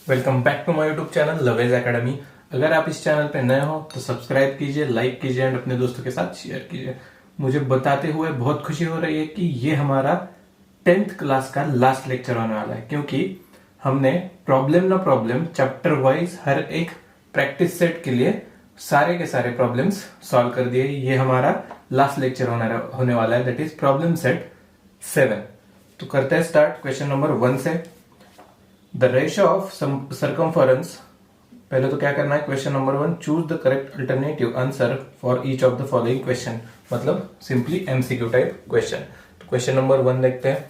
Welcome back to my YouTube channel लवेज academy. अगर आप इस चैनल पे नए हो तो सब्सक्राइब कीजिए, लाइक कीजिए एंड अपने दोस्तों के साथ शेयर कीजिए। मुझे बताते हुए बहुत खुशी हो रही है कि ये हमारा 10th क्लास का लास्ट लेक्चर होने वाला है, क्योंकि हमने प्रॉब्लम ना प्रॉब्लम चैप्टर वाइज हर एक प्रैक्टिस सेट के लिए सारे के सारे प्रॉब्लम्स सॉल्व कर दिए। ये हमारा लास्ट लेक्चर होने वाला है, दैट इज प्रॉब्लम सेट 7। तो करते हैं स्टार्ट क्वेश्चन नंबर 1 से। द रेशियो ऑफ सर्कमफरेंस, पहले तो क्या करना है, question number 1, choose the correct alternative answer for each of the following question, मतलब सिंपली एमसीक्यू टाइप क्वेश्चन। तो क्वेश्चन नंबर 1 देखते हैं।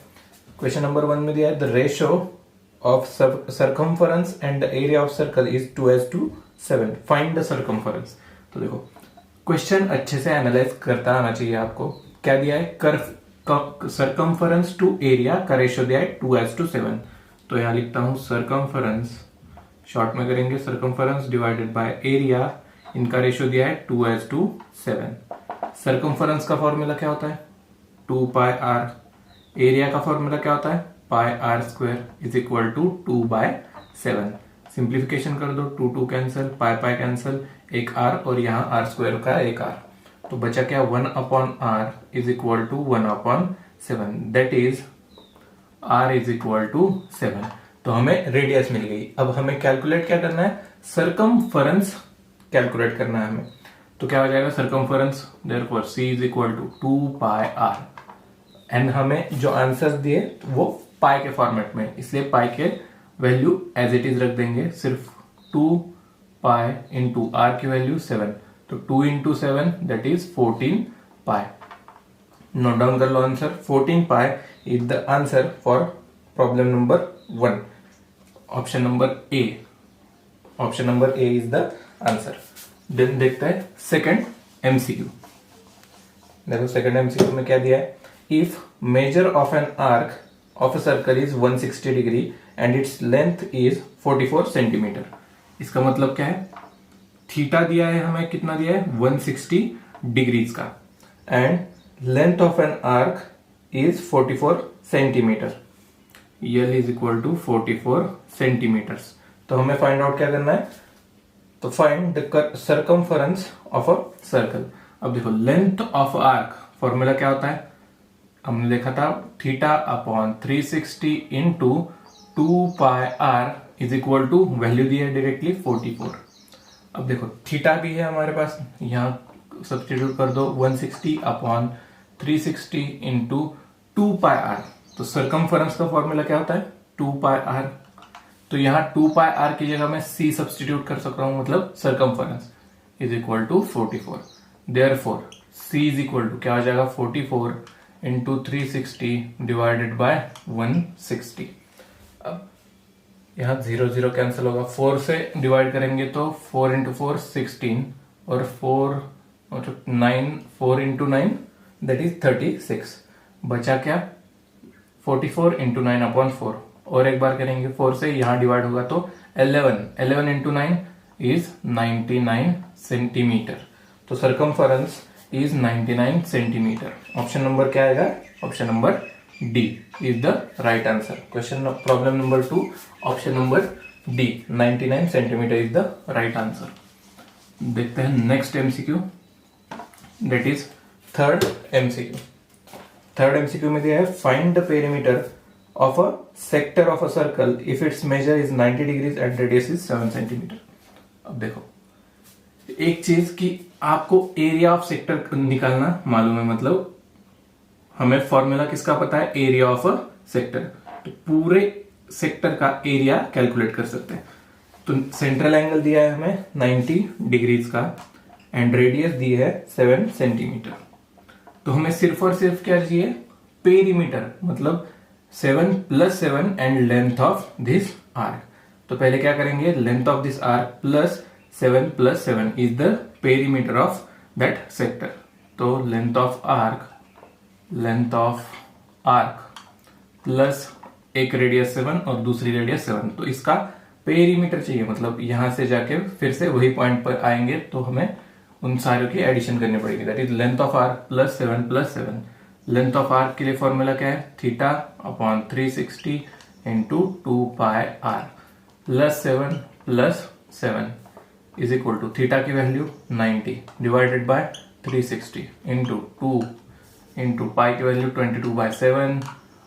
क्वेश्चन नंबर 1 में दिया है the ratio of circumference and the area of circle is 2:7, find the circumference. तो देखो question अच्छे से एनालाइज करता आना चाहिए आपको। क्या दिया है, कर्व सर्कमफरेंस टू एरिया का रेशियो दिया है 2:7। तो यहां लिखता हूं सर्कमफरेंस, शॉर्ट में करेंगे सर्कमफरेंस डिवाइडेड बाय एरिया, इनका रेशियो दिया है 2:7। सर्कमफरेंस का फॉर्मूला क्या होता है, 2πr। एरिया का फॉर्मूला क्या होता है, πr² is equal to 2/7। Simplification कर दो, 2 कैंसिल, पाई कैंसिल, एक r और यहाँ r² का एक r, तो बचा क्या, 1/r is equal to 1/7, that is r is equal to 7। तो हमें रेडियस मिल गई। अब हमें कैलकुलेट क्या करना है, सर्कमफरेंस कैलकुलेट करना है हमें। तो क्या हो जाएगा circumference, therefore c is equal to 2πr and हमें जो आंसर्स दिए वो पाई के फॉर्मेट में, इसलिए पाई के वैल्यू एज इट इज रख देंगे। सिर्फ 2π इंटू r की वैल्यू 7, तो 2 into 7 that is 14π। Note down कर लो answer, 14π is the answer for problem number 1. Option number A. Option number A is the answer. Then देखते हैं सेकंड MCQ। देखो सेकंड MCQ में क्या दिया है, if measure of an arc of a circle is 160 degree and its length is 44 centimeter। इसका मतलब क्या है, थीटा दिया है हमें, कितना दिया है 160 डिग्रीज का, and length of an arc is 44 centimetre, L is equal to 44 centimetres. तो हमें फाइंड आउट क्या करना है, तो find the circumference of a circle. अब देखो लेंथ ऑफ आर्क फॉर्मूला क्या होता है, हमने देखा था θ/360 into 2πr is equal to value दी है डायरेक्टली 44। अब देखो थीटा भी है हमारे पास, यहाँ सब्सटीट्यूट कर दो 160/360 इंटू 2πr। तो सर्कमफरेंस का फॉर्मूला क्या होता है 2πr, तो यहां 2πr की जगह मैं c सब्सटीट्यूट कर सकता हूं, मतलब circumference is equal to 44। Therefore c is equal to क्या हो जाएगा 44 इंटू 360 डिवाइडेड बाय 160। अब यहां 0 0 कैंसिल होगा, 4 से डिवाइड करेंगे तो 4 इंटू 4 16 और 4 इंटू 9 दैट इज 36। बचा क्या 44 इंटू 9/4, और एक बार करेंगे 4 से, यहां डिवाइड होगा तो 11 इंटू 9 इज 99 सेंटीमीटर। तो circumference is 99 centimetre. Option number क्या आएगा, option number D is the right answer. Question problem number 2, option number D 99 centimetre is the right answer. देखते हैं next MCQ, that is third MCQ. Third MCQ में दिया है find the perimeter of a sector of a circle if its measure is 90 degrees and radius is 7 centimetre. अब देखो एक चीज कि आपको एरिया ऑफ सेक्टर निकालना मालूम है, मतलब हमें फॉर्मूला किसका पता है, एरिया ऑफ अ सेक्टर। तो पूरे सेक्टर का एरिया कैलकुलेट कर सकते हैं। तो सेंट्रल एंगल दिया है हमें 90 डिग्रीज का एंड रेडियस दी है 7 सेंटीमीटर। तो हमें सिर्फ और सिर्फ क्या चाहिए, पेरीमीटर, मतलब 7 + 7 and length of this arc. तो पहले क्या करेंगे, length of this arc plus 7 + 7 is the perimeter of that sector. तो लेंथ ऑफ आर्क प्लस एक रेडियस 7 और दूसरी रेडियस 7, तो इसका पेरीमीटर चाहिए, मतलब यहां से जाके फिर से वही पॉइंट पर आएंगे तो हमें उन सारों की एडिशन करनी पड़ेगी, that is length of arc plus 7 + 7। Length of arc के लिए फॉर्मूला क्या है, θ/360 into 2πr। +7 is equal to theta की value 90 divided by 360 into 2 into pi की वैल्यू 22/7,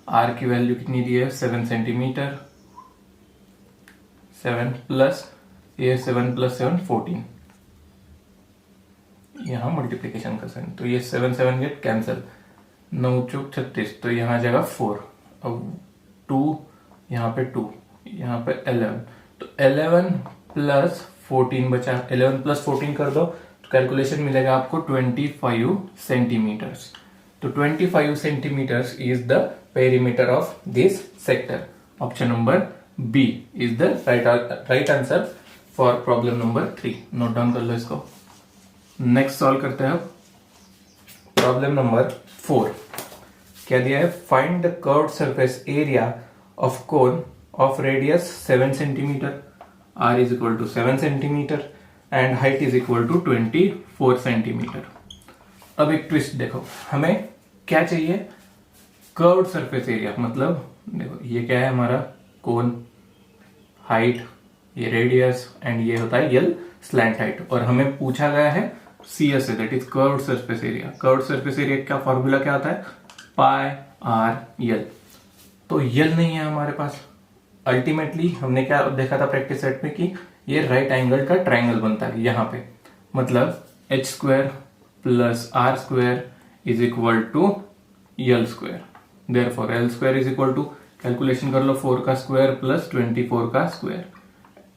आर की वैल्यू कितनी दी है 7 सेंटीमीटर, 7 + 7 14, यहाँ मल्टीप्लीकेशन का साइन, तो ये 7 गेट कैंसिल, 9 चौक 36, तो यहाँ आ जाएगा 4, अब 2 यहाँ पे 2, यहाँ पे 11, तो 11 + 14 बचा, 11 + 14 कर दो तो कैलकुलेशन मिलेगा आपको 25 सेंटीमीटर्स। तो 25 centimetres is the perimeter of this sector. Option number B is the right answer for problem number 3। Note down कर लो इसको। नेक्स्ट सॉल्व करते हैं प्रॉब्लम नंबर 4। क्या दिया है? Find the curved surface area of cone of radius 7 centimetre, r is equal to 7 centimetre and height is equal to 24 centimetre. अब एक ट्विस्ट देखो, हमें क्या चाहिए? कर्व्ड सरफेस एरिया, मतलब देखो ये क्या है हमारा कोन, हाइट, ये रेडियस एंड ये होता है यल स्लैंट हाइट, और हमें पूछा गया है CS that is curved surface area. Curved surface area का फॉर्मूला क्या होता है? पाई आर यल। तो यल नहीं है हमारे पास। अल्टीमेटली हमने क्या देखा था प्रैक्टिस सेट में कि ये राइट एंगल का ट्राइंगल बनता है यहाँ पे, मतलब h² + r² is equal to l²। Therefore l² is equal to, calculation कर लो, 4 का स्क्वायर प्लस 24 का स्क्वायर।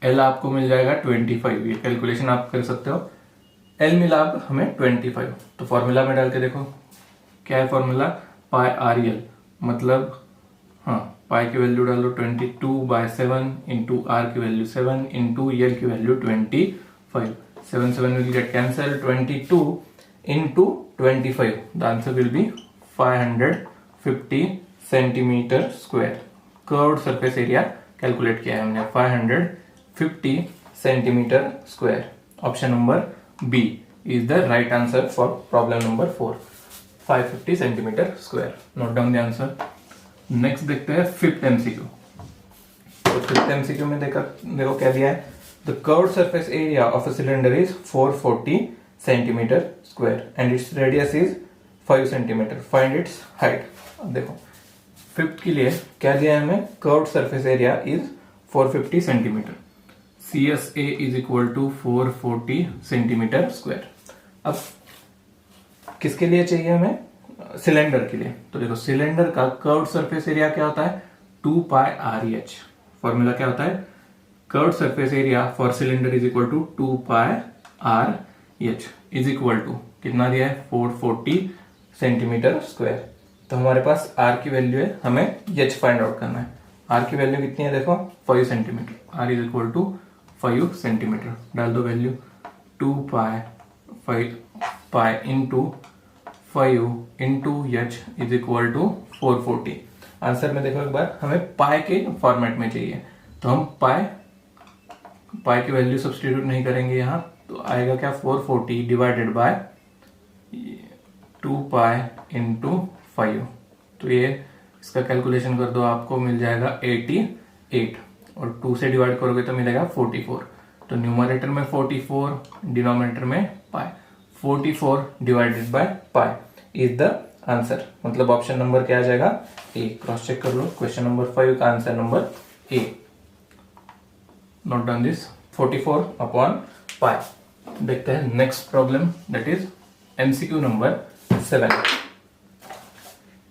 l आपको मिल जाएगा 25, ये कैलकुलेशन आप कर सकते हो। l मिला अब हमें 25, तो फॉर्मूला में डाल के देखो क्या है फॉर्मूला? पाई आर यल, मतलब हाँ पाई की वैल्यू डालो 22/7 इंटू आर की वैल्यू 7 इंटू यल की value 25। 7 will get cancel, 22 into 25, the answer will be 550 centimetre square. Curved surface area calculate किया है हमने 550 centimetre square. Option number B is the right answer for problem number 4, 550 centimetre square. Note down the answer. Next देखते हैं fifth MCQ. तो fifth MCQ में देखो क्या दिया है? The curved surface area of a cylinder is 440 centimetre square and its radius is 5 centimetre, find its height. अब देखो फिफ्थ के लिए क्या दिया है हमें? Curved surface area is 450 centimetre, CSA is equal to 440 centimetre square. अब किसके लिए चाहिए हमें? सिलेंडर के लिए। तो देखो सिलेंडर का कर्व्ड सरफेस एरिया क्या होता है? 2 पाई REH। फॉर्मूला क्या होता है? Curved surface area for cylinder is equal to 2 pi REH is equal to कितना दिया है? 440 सेंटीमीटर स्क्वायर। तो हमारे पास R की वैल्यू है, हमें H फाइंड आउट करना है। R की वैल्यू कितनी है? देखो 5 centimetre, R is equal to 5 centimetre. डाल दो value, 2 pi into 5 into H is equal to 440। Answer में देखो एक बार, हमें पाई के फॉर्मेट में चाहिए, तो हम पाई की वैल्यू सब्स्टिट्यूट नहीं करेंगे यहाँ, तो आएगा क्या? 440 डिवाइडेड बाय 2 पाई इंटू 5, तो ये इसका कैलकुलेशन कर दो, आपको मिल जाएगा 88, और 2 से डिवाइड करोगे तो मिलेगा 44। तो न्यूमरेटर में 44, डिनोमिनेटर में पाई। 44 divided by pi is the answer, मतलब ऑप्शन नंबर क्या आ जाएगा? ए। क्रॉस चेक कर लो, क्वेश्चन नंबर 5 का answer number A. Note down this, 44 upon pi. देखते हैं next problem, that is MCQ number 7।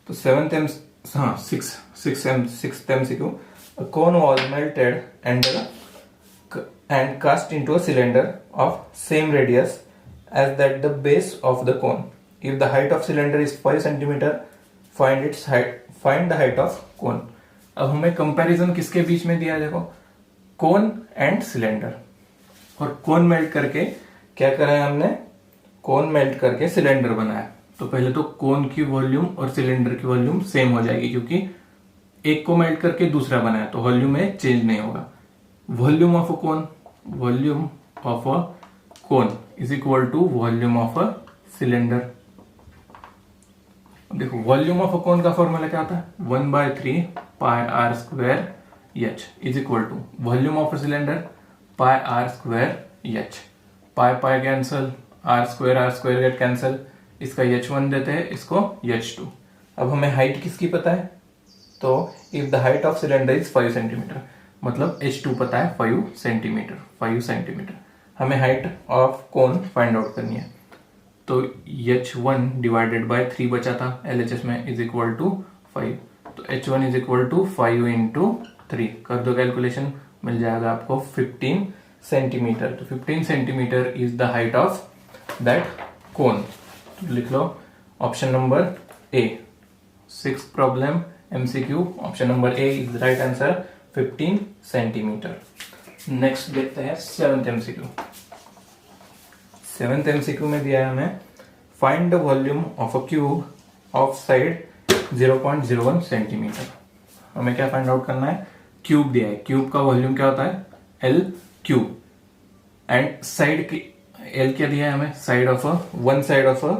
तो sixth MCQ, a cone was melted and cast into a cylinder of same radius as that the base of the cone. If the height of cylinder is 5 centimeter, find the height of cone. अब हमें comparison किसके बीच में दिया है? देखो cone and cylinder. और कोन melt करके क्या करा है हमने? कोन मेल्ट करके सिलेंडर बनाया। तो पहले तो कोन की वॉल्यूम और सिलेंडर की वॉल्यूम सेम हो जाएगी, क्योंकि एक को मेल्ट करके दूसरा बनाया, तो वॉल्यूम में चेंज नहीं होगा। Volume of a cone is equal to volume of a cylinder. देखो वॉल्यूम ऑफ अ कोन का फॉर्मूला क्या आता है? 1/3 pi R² H is equal to volume of cylinder pi are square H. Pi pi cancel, R square get cancel, इसका H1 देते हैं, इसको H2। अब हमें हाइट किसकी पता है, तो if the height of cylinder is 5 centimetre, मतलब H2 पता है 5 सेंटीमीटर। हमें height of cone find out करनी है, तो H1 डिवाइडेड बाय 3 बचा था LHS में इज इक्वल टू 5, तो H1 is equal to 5 into 3 कर दो कैलकुलेशन, मिल जाएगा आपको 15 सेंटीमीटर। तो 15 centimetre is the height of that cone. तो लिख लो option number A, 6th problem MCQ, option number A is the right answer, 15 centimetre. Next देखते हैं 7th MCQ। 7th MCQ में दिया है हमें find the volume of a cube of side 0.01 centimetre. हमें क्या फाइंड आउट करना है, क्यूब दिया है, क्यूब का वॉल्यूम क्या होता है L क्यूब, एंड साइड की L क्या दिया है हमें, side of one side of a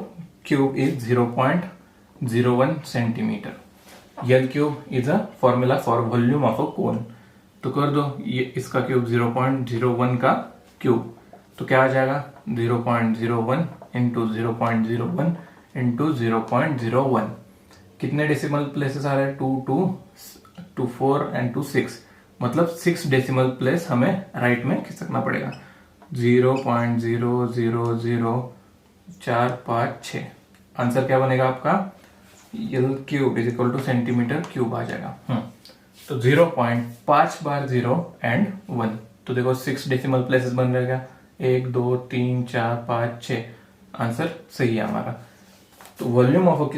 cube is 0.01 centimetre. L cube is a formula for volume of a cone. तो कर दो ये इसका क्यूब 0.01 का क्यूब, तो क्या आ जाएगा 0.01 इंटू 0.01 इंटू 0.01। कितने डेसिमल प्लेसेस आ रहे हैं, 2 4 एंड 2 6, मतलब 6 डेसिमल प्लेस हमें राइट में खिसकना पड़ेगा। 0.0000456, आंसर क्या बनेगा आपका, L cube is equal to centimetre cube आ जाएगा। तो 0.5 बार 0 एंड 1, तो देखो 6 डेसिमल प्लेसेस बन रहेगा, 1 2 3 4 5 6, आंसर सही है हमारा। तो volume of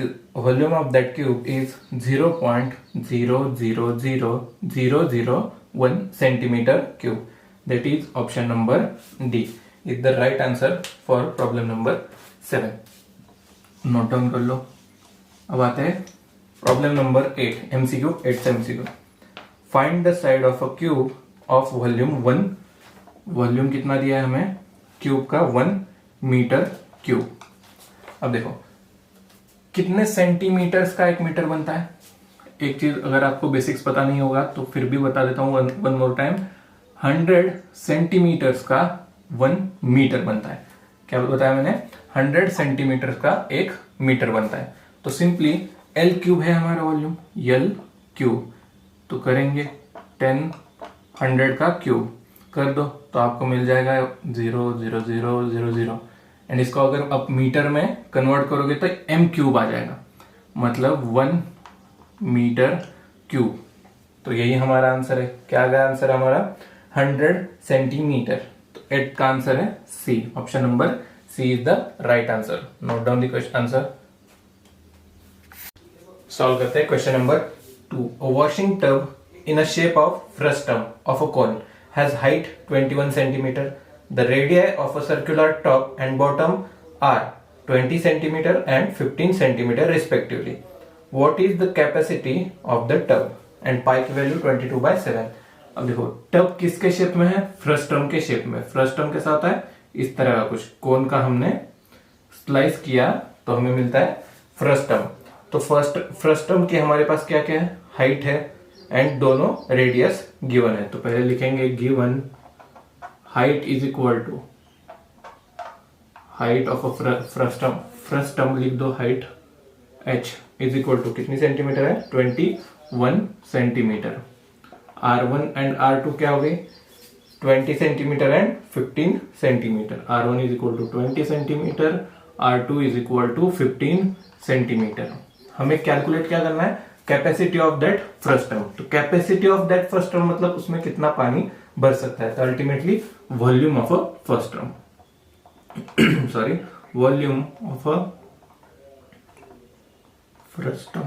that cube is 0.000001 centimetre cube, that is option number D is the right answer for problem number 7। Note down कर लो। अब आते हैं problem number 8 MCQ, 8th MCQ। Find the side of a cube of volume 1, volume कितना दिया है हमें cube का 1 metre cube. अब देखो कितने सेंटीमीटर्स का 1 मीटर बनता है। एक चीज अगर आपको बेसिक्स पता नहीं होगा तो फिर भी बता देता हूं वन मोर टाइम, 100 सेंटीमीटर्स का 1 मीटर बनता है। क्या बताया मैंने, 100 सेंटीमीटर का 1 मीटर बनता है। तो सिंपली L क्यूब है हमारा वॉल्यूम, L क्यूब, तो करेंगे 10 100 का क्यूब कर दो, तो आपको मिल जाएगा 0.0000, एंड इसको अगर आप मीटर में कन्वर्ट करोगे तो M क्यूब आ जाएगा, मतलब 1 मीटर क्यूब। तो यही हमारा आंसर है। क्या आ गया आंसर हमारा, 100 सेंटीमीटर। तो 8 का आंसर है C, option number C is the right answer. Note down the question answer. Solve करते हैं question number 2। A washing tub in a shape of frustum of a cone has height 21 centimeter. The radii of a circular top and bottom are 20 centimeter and 15 centimeter respectively. What is the capacity of the tub? And pi की value 22/7। अब देखो tub किसके shape में है, frustum के shape में। Frustum कैसा होता है, इस तरह का कुछ कोन का हमने स्लाइस किया तो हमें मिलता है फ्रस्टम। तो फर्स्ट फ्रस्टम के हमारे पास क्या क्या है, हाइट है एंड दोनों रेडियस गिवन है। तो पहले लिखेंगे given height is equal to height of a frustum, frustum लिख दो height h is equal to कितनी सेंटीमीटर है, 21 सेंटीमीटर। R1 एंड R2 क्या हो गई, 20 centimetre and 15 centimetre. R1 is equal to 20 centimetre, R2 is equal to 15 centimetre. हमें calculate क्या करना है, कैपेसिटी ऑफ दैट फ्रस्टम। तो कैपेसिटी ऑफ दैट फ्रस्टम मतलब उसमें कितना पानी भर सकता है, तो ultimately volume of a frustum sorry volume of a frustum,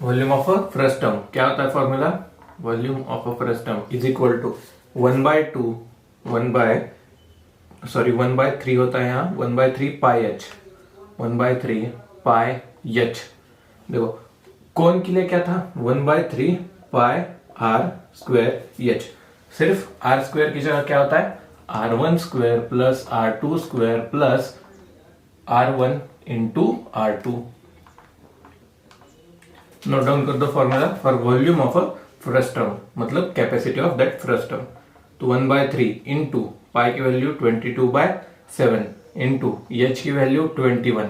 volume of a frustum क्या होता है formula, volume of a frustum is equal to 1/3 होता है यहाँ, 1/3 पाई h, 1/3 पाई h। देखो कोन के लिए क्या था, 1/3 पाई r स्क्वायर h। सिर्फ r स्क्वायर की जगह क्या होता है, r1 square plus r2 square plus r1 into r2। Note down कर दो formula for volume of a frustum, मतलब कैपेसिटी ऑफ दैट फ्रस्ट्रम। तो 1/3 इंटू पाई की वैल्यू 22/7 इंटू एच की वैल्यू 21,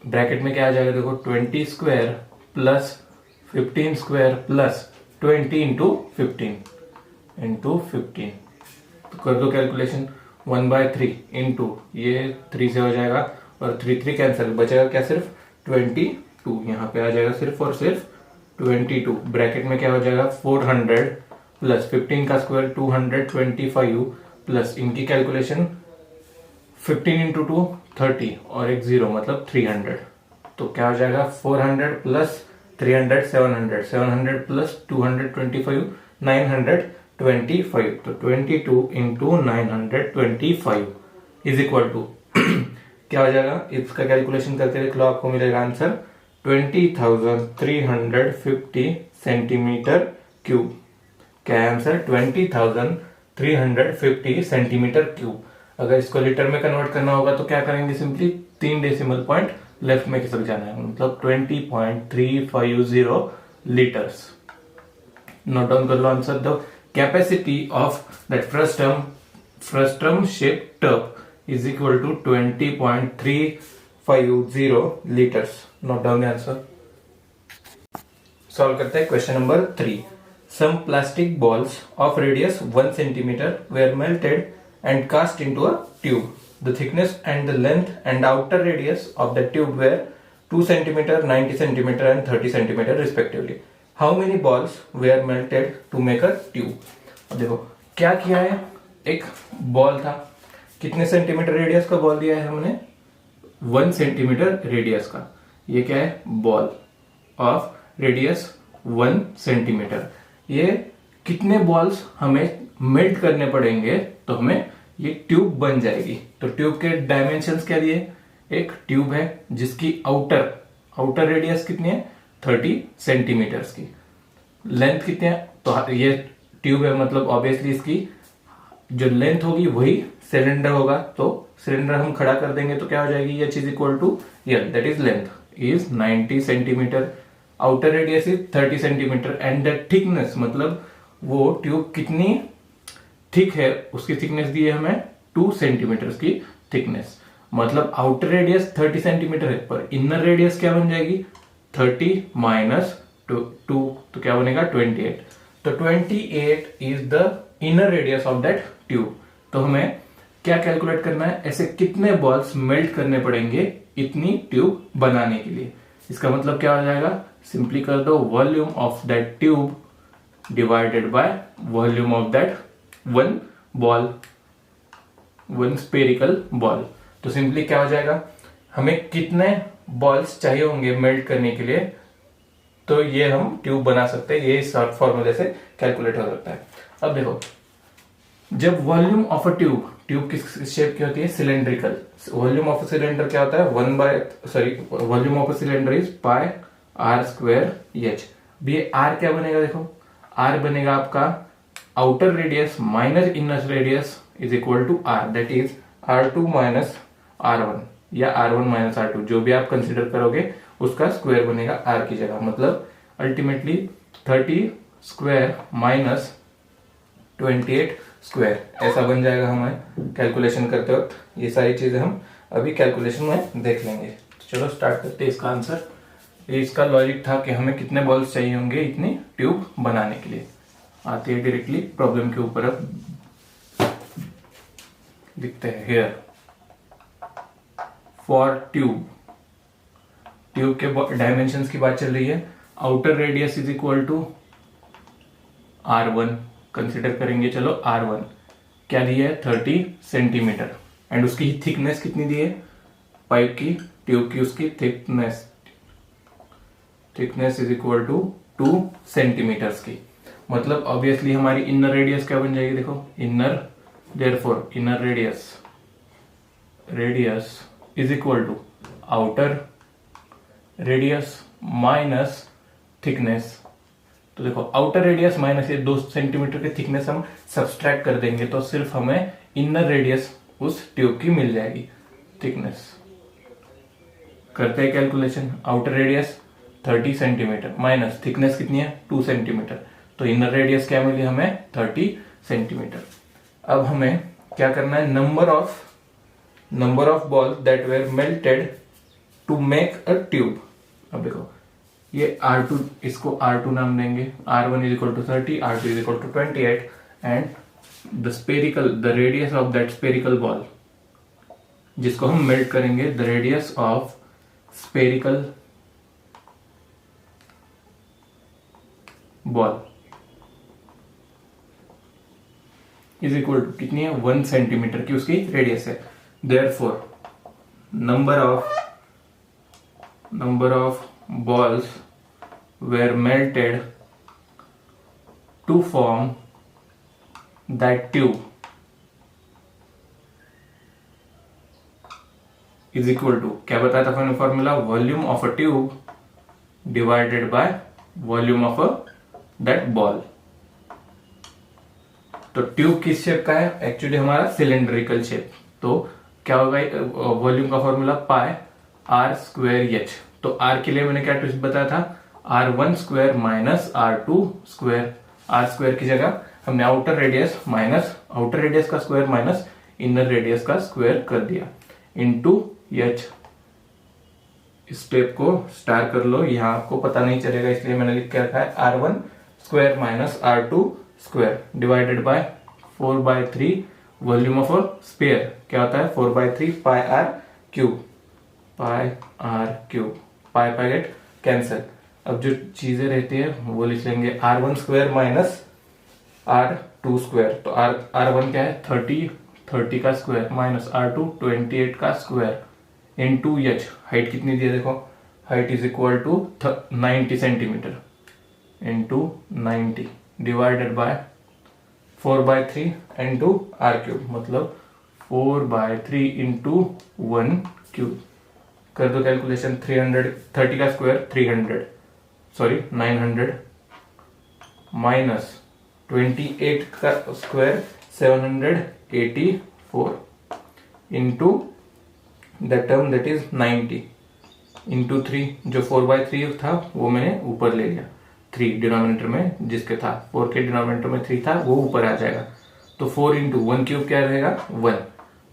ब्रैकेट में क्या आ जाएगा देखो 20 square plus 15 square plus 20 into 15। तो कर दो कैलकुलेशन, 1/3 इंटू ये 3 से हो जाएगा और 3 कैंसिल, बचेगा क्या सिर्फ 22, यहाँ पे आ जाएगा सिर्फ और सिर्फ 22। ब्रैकेट में क्या हो जाएगा 400 प्लस 15 का स्क्वायर 225 प्लस इनकी कैलकुलेशन 15 इंटू 2 30 और एक 0 मतलब 300। तो क्या हो जाएगा 400 प्लस 300 700 प्लस 225 925। तो 22 इंटू 925 इज इक्वल टू क्या हो जाएगा, इसका कैलकुलेशन करके देख लो, आपको मिलेगा आंसर 20,350 सेंटीमीटर क्यूब। क्या है आंसर 20,350 सेंटीमीटर क्यूब। अगर इसको लीटर में कन्वर्ट करना होगा तो क्या करेंगे, सिंपली 3 डेसिमल पॉइंट लेफ्ट में खिसक जाना है, मतलब 20.350 लीटर्स। नोट डाउन कर लो answer. The capacity of that frustum shape tub is equal to 20.350 litres. Note down the answer. Solve करते हैं question number 3। Some plastic balls of radius 1 centimetre were melted and cast into a tube. The thickness and the length and outer radius of the tube were 2 cm, 90 cm and 30 cm respectively. How many balls were melted to make a tube? अब देखो क्या किया है, एक ball था, कितने centimetre radius का ball दिया है हमने, 1 सेंटीमीटर रेडियस का। ये क्या है, बॉल ऑफ रेडियस 1 सेंटीमीटर। ये कितने बॉल्स हमें मेल्ट करने पड़ेंगे तो हमें ये ट्यूब बन जाएगी। तो ट्यूब के डायमेंशंस क्या दिए, एक ट्यूब है जिसकी आउटर रेडियस कितनी है 30 सेंटीमीटर्स की, लेंथ कितनी है, तो ये ट्यूब है मतलब ऑब्वियसली इसकी जो लेंथ होगी वही सिलेंडर होगा। तो सिलेंडर हम खड़ा कर देंगे तो क्या हो जाएगी, H is equal to L, that is length is 90 centimetre, outer radius is 30 centimetre and the thickness, मतलब वो ट्यूब कितनी थिक है उसकी थिकनेस दी है हमें 2 सेंटीमीटर की थिकनेस, मतलब आउटर रेडियस 30 सेंटीमीटर है पर इनर रेडियस क्या बन जाएगी 30 माइनस 2, तो क्या बनेगा 28। तो 28 is the inner radius of that tube. तो हमें क्या कैलकुलेट करना है, ऐसे कितने बॉल्स मेल्ट करने पड़ेंगे इतनी ट्यूब बनाने के लिए। इसका मतलब क्या हो जाएगा, सिंपली कर दो volume of that tube divided by volume of that one spherical ball. तो सिंपली क्या हो जाएगा, हमें कितने बॉल्स चाहिए होंगे मेल्ट करने के लिए, तो ये हम ट्यूब बना सकते हैं, ये इस फॉर्मूले से कैलकुलेट हो सकता है। अब देखो, जब वॉल्यूम ऑफ अ ट्यूब किस शेप की होती है, cylindrical. Volume of a cylinder क्या होता है, volume of a cylinder is pi are square H. ये आर क्या बनेगा, देखो आर बनेगा आपका outer radius minus inner radius is equal to R, that is R2 minus R1 या R1 माइनस R2, जो भी आप कंसिडर करोगे उसका स्क्वायर बनेगा R की जगह, मतलब अल्टीमेटली 30 स्क्वायर माइनस 28 स्क्वायर, ऐसा बन जाएगा हमें कैलकुलेशन करते वक्त। ये सारी चीजें हम अभी कैलकुलेशन में देख लेंगे। तो चलो स्टार्ट करते हैं इसका आंसर। इसका लॉजिक था कि हमें कितने बॉल्स चाहिए होंगे इतनी ट्यूब बनाने के लिए। आते हैं डायरेक्टली प्रॉब्लम के ऊपर, अब दिखते हैं हियर फॉर ट्यूब के डायमेंशंस की बात चल रही है। Outer radius is equal to R1 consider करेंगे, चलो R1 क्या दिया है 30 सेंटीमीटर एंड उसकी थिकनेस कितनी दी है, पाइप की ट्यूब की उसकी thickness is equal to 2 centimetres की, मतलब ऑब्वियसली हमारी इनर रेडियस क्या बन जाएगी, देखो therefore inner radius is equal to outer radius minus thickness. तो देखो आउटर रेडियस माइनस ये 2 सेंटीमीटर की थिकनेस हम सब्सट्रैक्ट कर देंगे तो सिर्फ हमें इनर रेडियस उस ट्यूब की मिल जाएगी थिकनेस। करते हैं calculation, outer radius 30 centimetre minus thickness कितनी है 2 सेंटीमीटर, तो इनर रेडियस क्या मिली हमें 30 सेंटीमीटर। अब हमें क्या करना है, number of ball that were melted to make a tube. अब देखो ये R2, इसको R2 नाम देंगे, R1 is equal to 30, R2 is equal to 28 and the radius of that spherical ball जिसको हम मेल्ट करेंगे, the radius of spherical ball is equal to कितनी है 1 सेंटीमीटर की उसकी रेडियस है। Therefore number of balls were melted to form that tube is equal to, क्या बताया था मैंने formula, volume of a tube divided by volume of that ball. तो ट्यूब किस शेप का है, एक्चुअली हमारा सिलेंड्रिकल शेप, तो क्या होगा वॉल्यूम का formula pi are square H. तो आर के लिए मैंने क्या ट्विस्ट बताया था, R1 square minus R2 square, R square की जगह हमने आउटर रेडियस का स्क्वायर माइनस इनर रेडियस का स्क्वायर कर दिया इनटू एच। स्टेप को स्टार कर लो, यहां आपको पता नहीं चलेगा इसलिए मैंने लिख के रखा है R1 square minus R2 square divided by 4/3 volume of a sphere, क्या होता है 4/3 pi are cube, pi get cancel. अब जो चीजें रहती है वो लिख लेंगे R1 square minus R2 square, तो R1 क्या है 30 का स्क्वायर माइनस R2 28 का स्क्वायर इनटू एच। हाइट कितनी दी है देखो, height is equal to 90 centimetre into 90 divided by 4/3 into R cube, मतलब 4/3 इंटू 1 क्यूब। कर दो कैलकुलेशन, 30 का स्क्वायर 900 माइनस 28 का square 784 into the term that is 90 into 3, जो 4/3 था वो मैंने ऊपर ले लिया, 3 डिनोमिनेटर में जिसके था, 4 के डिनोमिनेटर में 3 था वो ऊपर आ जाएगा, तो 4 इंटू 1 क्यूब क्या रहेगा 1,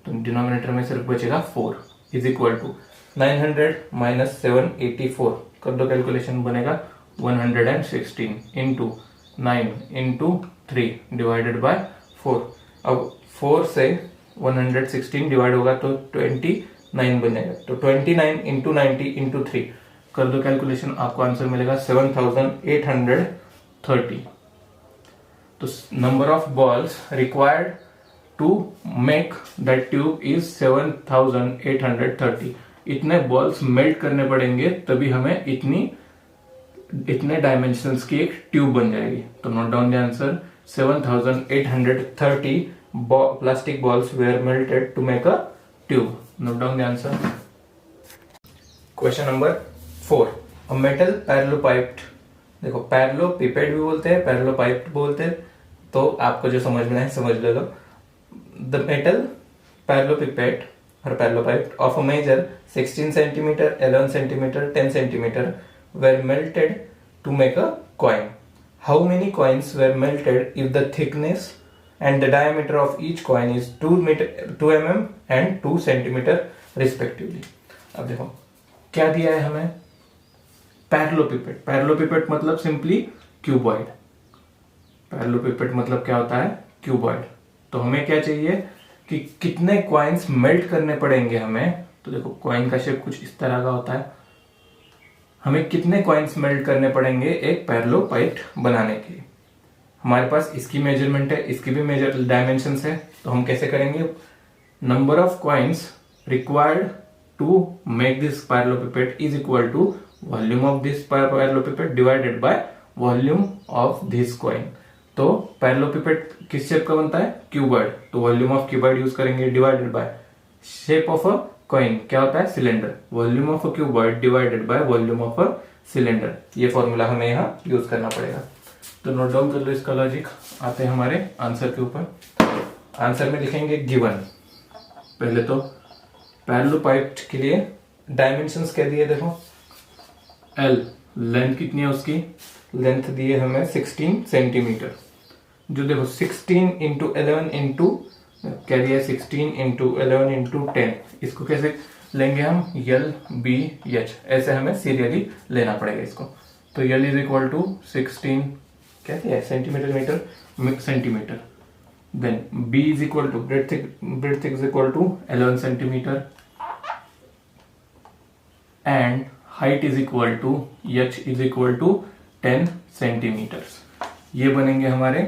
तो डिनोमिनेटर में सिर्फ बचेगा 4 इज इक्वल टू 900 माइनस 784, कर दो कैलकुलेशन बनेगा 116 इंटू 9 इंटू 3 डिवाइडेड बाय 4। अब 4 से 116 डिवाइड होगा तो 29 बनेगा, तो 29 इंटू 90 इंटू 3 कर दो कैलकुलेशन, आपको आंसर मिलेगा 7830। तो number of balls required to make that tube is 7830। इतने बॉल्स मेल्ट करने पड़ेंगे तभी हमें इतने डायमेंशंस की एक ट्यूब बन जाएगी। तो note down the answer, 7830 plastic balls were melted to make a tube. Note down the answer. Question number 4, a metal parallelepiped, देखो पैरेललोपिपेड भी बोलते हैं पैरेललोपाइप्ड बोलते हैं, तो आपको जो समझ में आए समझ ले लो। The metal parallelopiped or parallelopipe of a measure 16 centimeter, 11 centimeter, 10 centimeter were melted to make a coin. How many coins were melted if the thickness and the diameter of each coin is 2 mm and 2 centimeter respectively? अब देखो क्या दिया है हमें, पैरेललोपिपेड। पैरेललोपिपेड मतलब simply cuboid, पैरेललोपिपेड मतलब क्या होता है क्यूबॉइड। तो हमें क्या चाहिए कि कितने कॉइन्स मेल्ट करने पड़ेंगे हमें, तो देखो कॉइन का शेप कुछ इस तरह का होता है, हमें कितने कॉइन्स मेल्ट करने पड़ेंगे एक पैरेललोपाइप्ड बनाने के लिए। हमारे पास इसकी मेजरमेंट है, इसकी भी मेजर डायमेंशंस है, तो हम कैसे करेंगे, number of coins required to make this parallelopiped is equal to volume of this parallelopiped divided by volume of this coin. तो पैरेललोपिपेड किस शेप का बनता है क्यूबॉइड, तो वॉल्यूम ऑफ क्यूबॉइड यूज करेंगे divided by shape of a coin, क्या होता है cylinder, volume of a cuboid divided by volume of a cylinder. ये फॉर्मूला हमें यहाँ यूज करना पड़ेगा। तो नोट डाउन कर लो इसका लॉजिक। आते हैं हमारे आंसर के ऊपर। आंसर में लिखेंगे गिवन। पहले तो पैरेललोपाइप्ड के लिए डायमेंशंस क्या दिए देखो, L लेंथ कितनी है उसकी, लेंथ दी है हमें 16 सेंटीमीटर। जो देखो 16 इंटू 11 इंटू क्या दिया है, 16 इंटू 11 इंटू 10, इसको कैसे लेंगे हम, यल बी एच, ऐसे हमें सीरियली लेना पड़ेगा इसको। तो यल इज इक्वल टू 16 क्या दिया है, centimetre metre centimetre. Then B is equal to breadth is equal to 11 centimetre and height is equal to H is equal to 10 centimetres. ये बनेंगे हमारे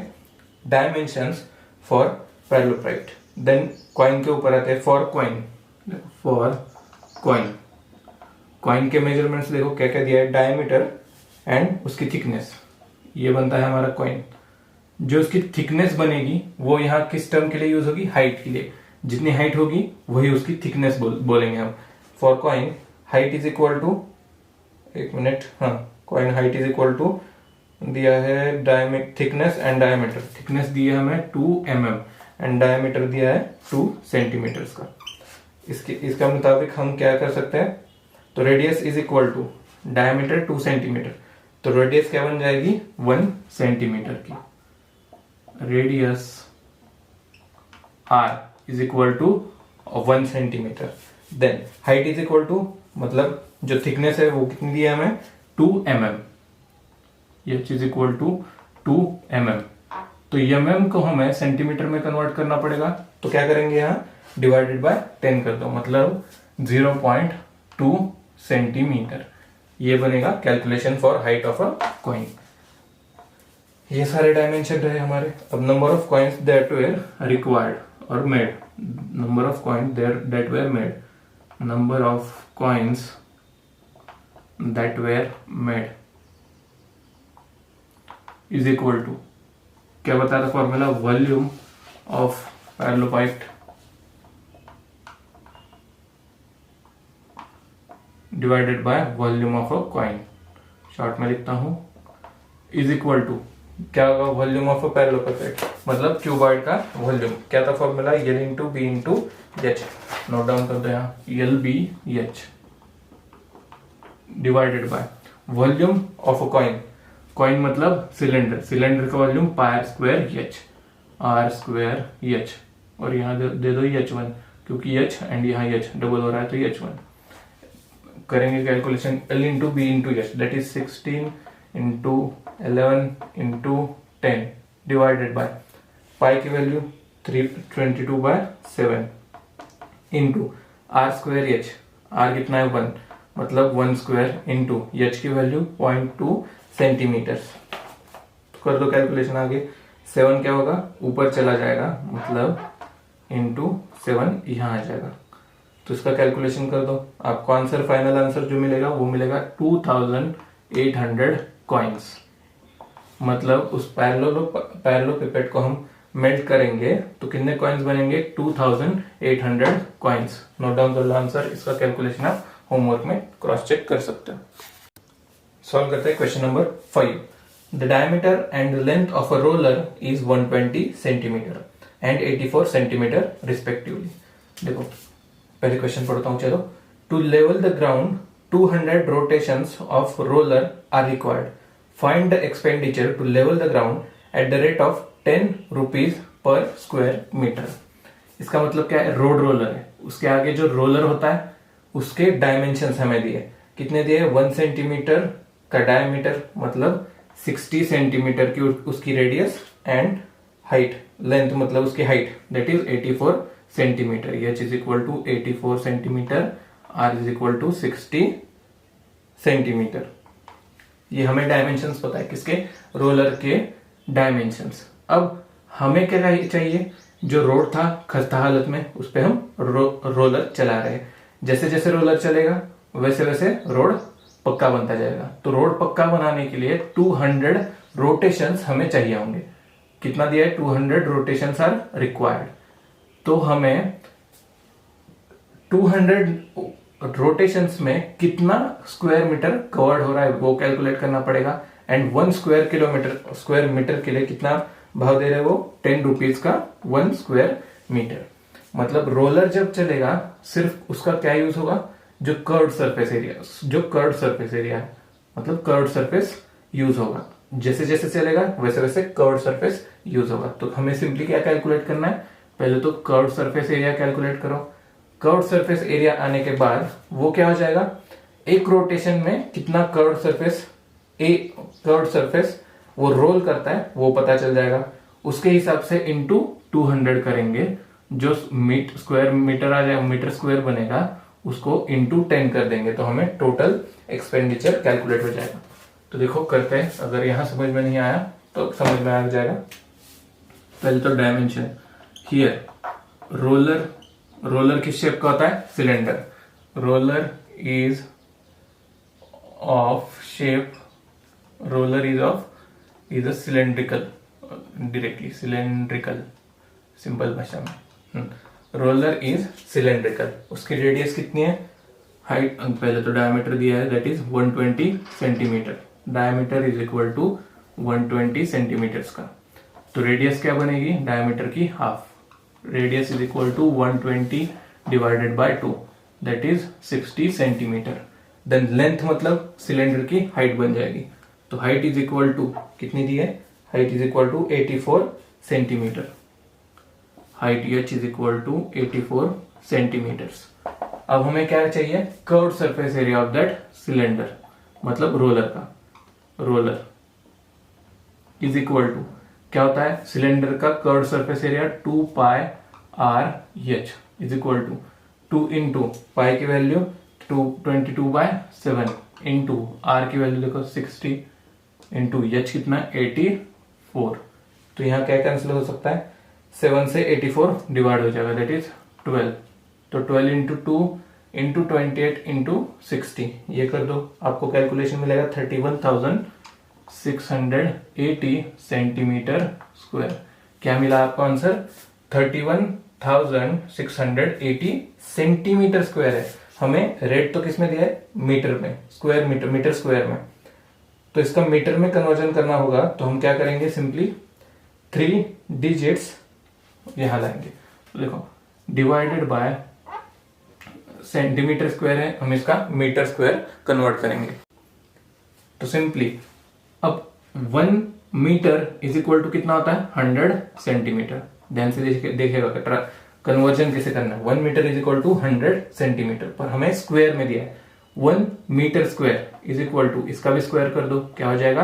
dimensions for parallelepiped. Then coin के ऊपर आते हैं फॉर कॉइन। कॉइन के measurements देखो क्या क्या दिया है, डायमीटर एंड उसकी थिकनेस, ये बनता है हमारा कॉइन। जो उसकी थिकनेस बनेगी वो यहाँ किस टर्म के लिए यूज होगी, हाइट के लिए। जितनी हाइट होगी वही उसकी थिकनेस बोलेंगे हम। For coin height is equal to, एक मिनट, हाँ, coin height is equal to दिया है थिकनेस एंड डायमीटर। थिकनेस दी है हमें 2 mm एंड डायमीटर दिया है 2 सेंटीमीटर्स का। इसका मुताबिक हम क्या कर सकते हैं, तो radius is equal to diameter 2 centimetre, तो रेडियस क्या बन जाएगी 1 सेंटीमीटर की। Radius r is equal to 1 centimetre. Then height is equal to, मतलब जो थिकनेस है वो कितनी दी है हमें 2 mm, h is equal to 2 mm। तो mm को हमें सेंटीमीटर में कन्वर्ट करना पड़ेगा, तो क्या करेंगे यहाँ डिवाइडेड बाय 10 कर दो, मतलब 0.2 सेंटीमीटर। ये बनेगा calculation for height of a coin. ये सारे डायमेंशन रहे हमारे। अब number of coins that were required और made, number of coins that were made, number of coins that were made is equal to, क्या बताया था formula, volume of parallelepiped divided by volume of a coin. Short में लिखता हूं, is equal to क्या होगा, volume of अ पैरेललोपाइड, मतलब cuboid का वॉल्यूम। क्या था formula, L into B into H. Note down कर दो यहाँ, L B H divided by volume of a coin. Coin मतलब सिलेंडर, सिलेंडर का volume pi r square H, R square H, और यहाँ दे दो H1 क्योंकि H एंड यहाँ H डबल हो रहा है तो H1। करेंगे calculation, L into B into H, that is 16 into 11 into 10 divided by pi की value 322/7 into R square H, R कितना है 1, मतलब 1 स्क्वायर इंटू एच की वैल्यू 0.2 सेंटीमीटर। कर दो कैलकुलेशन आगे, 7 क्या होगा, ऊपर चला जाएगा, मतलब इंटू 7 यहां आ जाएगा। तो इसका कैलकुलेशन कर दो, आपको आंसर, फाइनल आंसर जो मिलेगा वो मिलेगा 2800 कॉइन्स। मतलब उस पैरेललोपिपेड को हम मेल्ट करेंगे तो कितने कॉइन्स बनेंगे, 2800 कॉइन्स। नोट डाउन कर लो आंसर, इसका कैलकुलेशन आप होमवर्क में क्रॉस चेक कर सकते हो। सॉल्व करते हैं question number 5। The diameter and length of a roller is 120 centimetre and 84 centimetre respectively. देखो पहले क्वेश्चन पढ़ता हूं, चलो। To level the ground 200 rotations of roller are required. Find the expenditure to level the ground at the rate of 10 rupees per square metre. इसका मतलब क्या है, road roller है, उसके आगे जो रोलर होता है उसके डायमेंशन हमें दिए, कितने दिए, 1 सेंटीमीटर का डायमीटर, मतलब 60 सेंटीमीटर की उसकी रेडियस, एंड हाइट, लेंथ मतलब उसकी height, that is 84 centimetre. H is equal to 84 centimetre, R is equal to 60 centimetre. ये हमें डायमेंशंस पता है, किसके, रोलर के डायमेंशंस। अब हमें क्या चाहिए, जो रोड था खस्ता हालत में उस पर हम रोलर चला रहे हैं। जैसे जैसे रोलर चलेगा वैसे वैसे रोड पक्का बनता जाएगा। तो रोड पक्का बनाने के लिए 200 रोटेशंस हमें चाहिए होंगे। कितना दिया है, 200 रोटेशंस आर रिक्वायर्ड। तो हमें 200 रोटेशंस में कितना स्क्वायर मीटर कवर्ड हो रहा है वो कैलकुलेट करना पड़ेगा। एंड 1 स्क्वायर मीटर के लिए कितना भाव दे रहे हैं वो, 10 रुपीज का 1 स्क्वायर मीटर। मतलब रोलर जब चलेगा सिर्फ उसका क्या यूज होगा, जो कर्व्ड सरफेस एरिया है, मतलब कर्व्ड सरफेस यूज होगा। जैसे जैसे चलेगा वैसे वैसे कर्व्ड सरफेस यूज होगा। तो हमें सिंपली क्या कैलकुलेट करना है, पहले तो कर्व्ड सरफेस एरिया कैलकुलेट करो। कर्व्ड सरफेस एरिया आने के बाद वो क्या हो जाएगा, एक रोटेशन में कितना कर्व्ड सरफेस वो रोल करता है वो पता चल जाएगा। उसके हिसाब से इंटू 200 करेंगे, जो स्क्वायर मीटर आ जाएगा, मीटर स्क्वायर बनेगा, उसको इंटू 10 कर देंगे तो हमें टोटल एक्सपेंडिचर कैलकुलेट हो जाएगा। तो देखो करते हैं, अगर यहां समझ में नहीं आया तो समझ में आ जाएगा। पहले तो डायमेंशन, हियर रोलर किस शेप का होता है, cylinder. Roller is of shape, is a cylindrical, directly cylindrical, simple भाषा में रोलर इज सिलेंड्रिकल। उसकी रेडियस कितनी है, हाइट पहले तो डायमीटर दिया है, that is 120 centimetre. Diameter is equal to 120 centimetre का, तो रेडियस क्या बनेगी, डायमीटर की half. Radius is equal to 120 divided by 2, that is 60 centimetre. Then length मतलब सिलेंडर की हाइट बन जाएगी। तो हाइट इज इक्वल टू कितनी दी है, height is equal to 84 centimetre. Height h is equal to 84 centimetres. अब हमें क्या चाहिए, curved surface area of that cylinder, मतलब रोलर का। रोलर इज इक्वल टू क्या होता है, सिलेंडर का curved surface area 2 pi R H is equal to 2 into pi की वैल्यू 22/7 इंटू आर की वैल्यू देखो 60 इंटू एच कितना 84। तो यहाँ क्या कैंसिल हो सकता है, 7 से 84 डिवाइड हो जाएगा, दैट इज 12। तो 12 इंटू 2 इंटू 28 इंटू 60 ये कर दो, आपको कैलकुलेशन मिलेगा 31,680 सेंटीमीटर स्क्वायर। क्या मिला आपको आंसर, 31,680 सेंटीमीटर स्क्वायर है। हमें रेट तो किसमें दिया है, मीटर में, स्क्वायर मीटर, मीटर स्क्वायर में। तो इसका मीटर में कन्वर्जन करना होगा, तो हम क्या करेंगे, सिंपली 3 डिजिट्स यहां लाएंगे। तो देखो डिवाइडेड बाय सेंटीमीटर स्क्वायर है, हम इसका मीटर स्क्वायर कन्वर्ट करेंगे। तो सिंपली अब 1 मीटर इज इक्वल टू कितना होता है, 100 सेंटीमीटर। ध्यान से देखिएगा कन्वर्जन कैसे करना है। 1 metre is equal to 100 centimetre, पर हमें स्क्वायर में दिया है। 1 metre square is equal to, इसका भी स्क्वायर कर दो, क्या हो जाएगा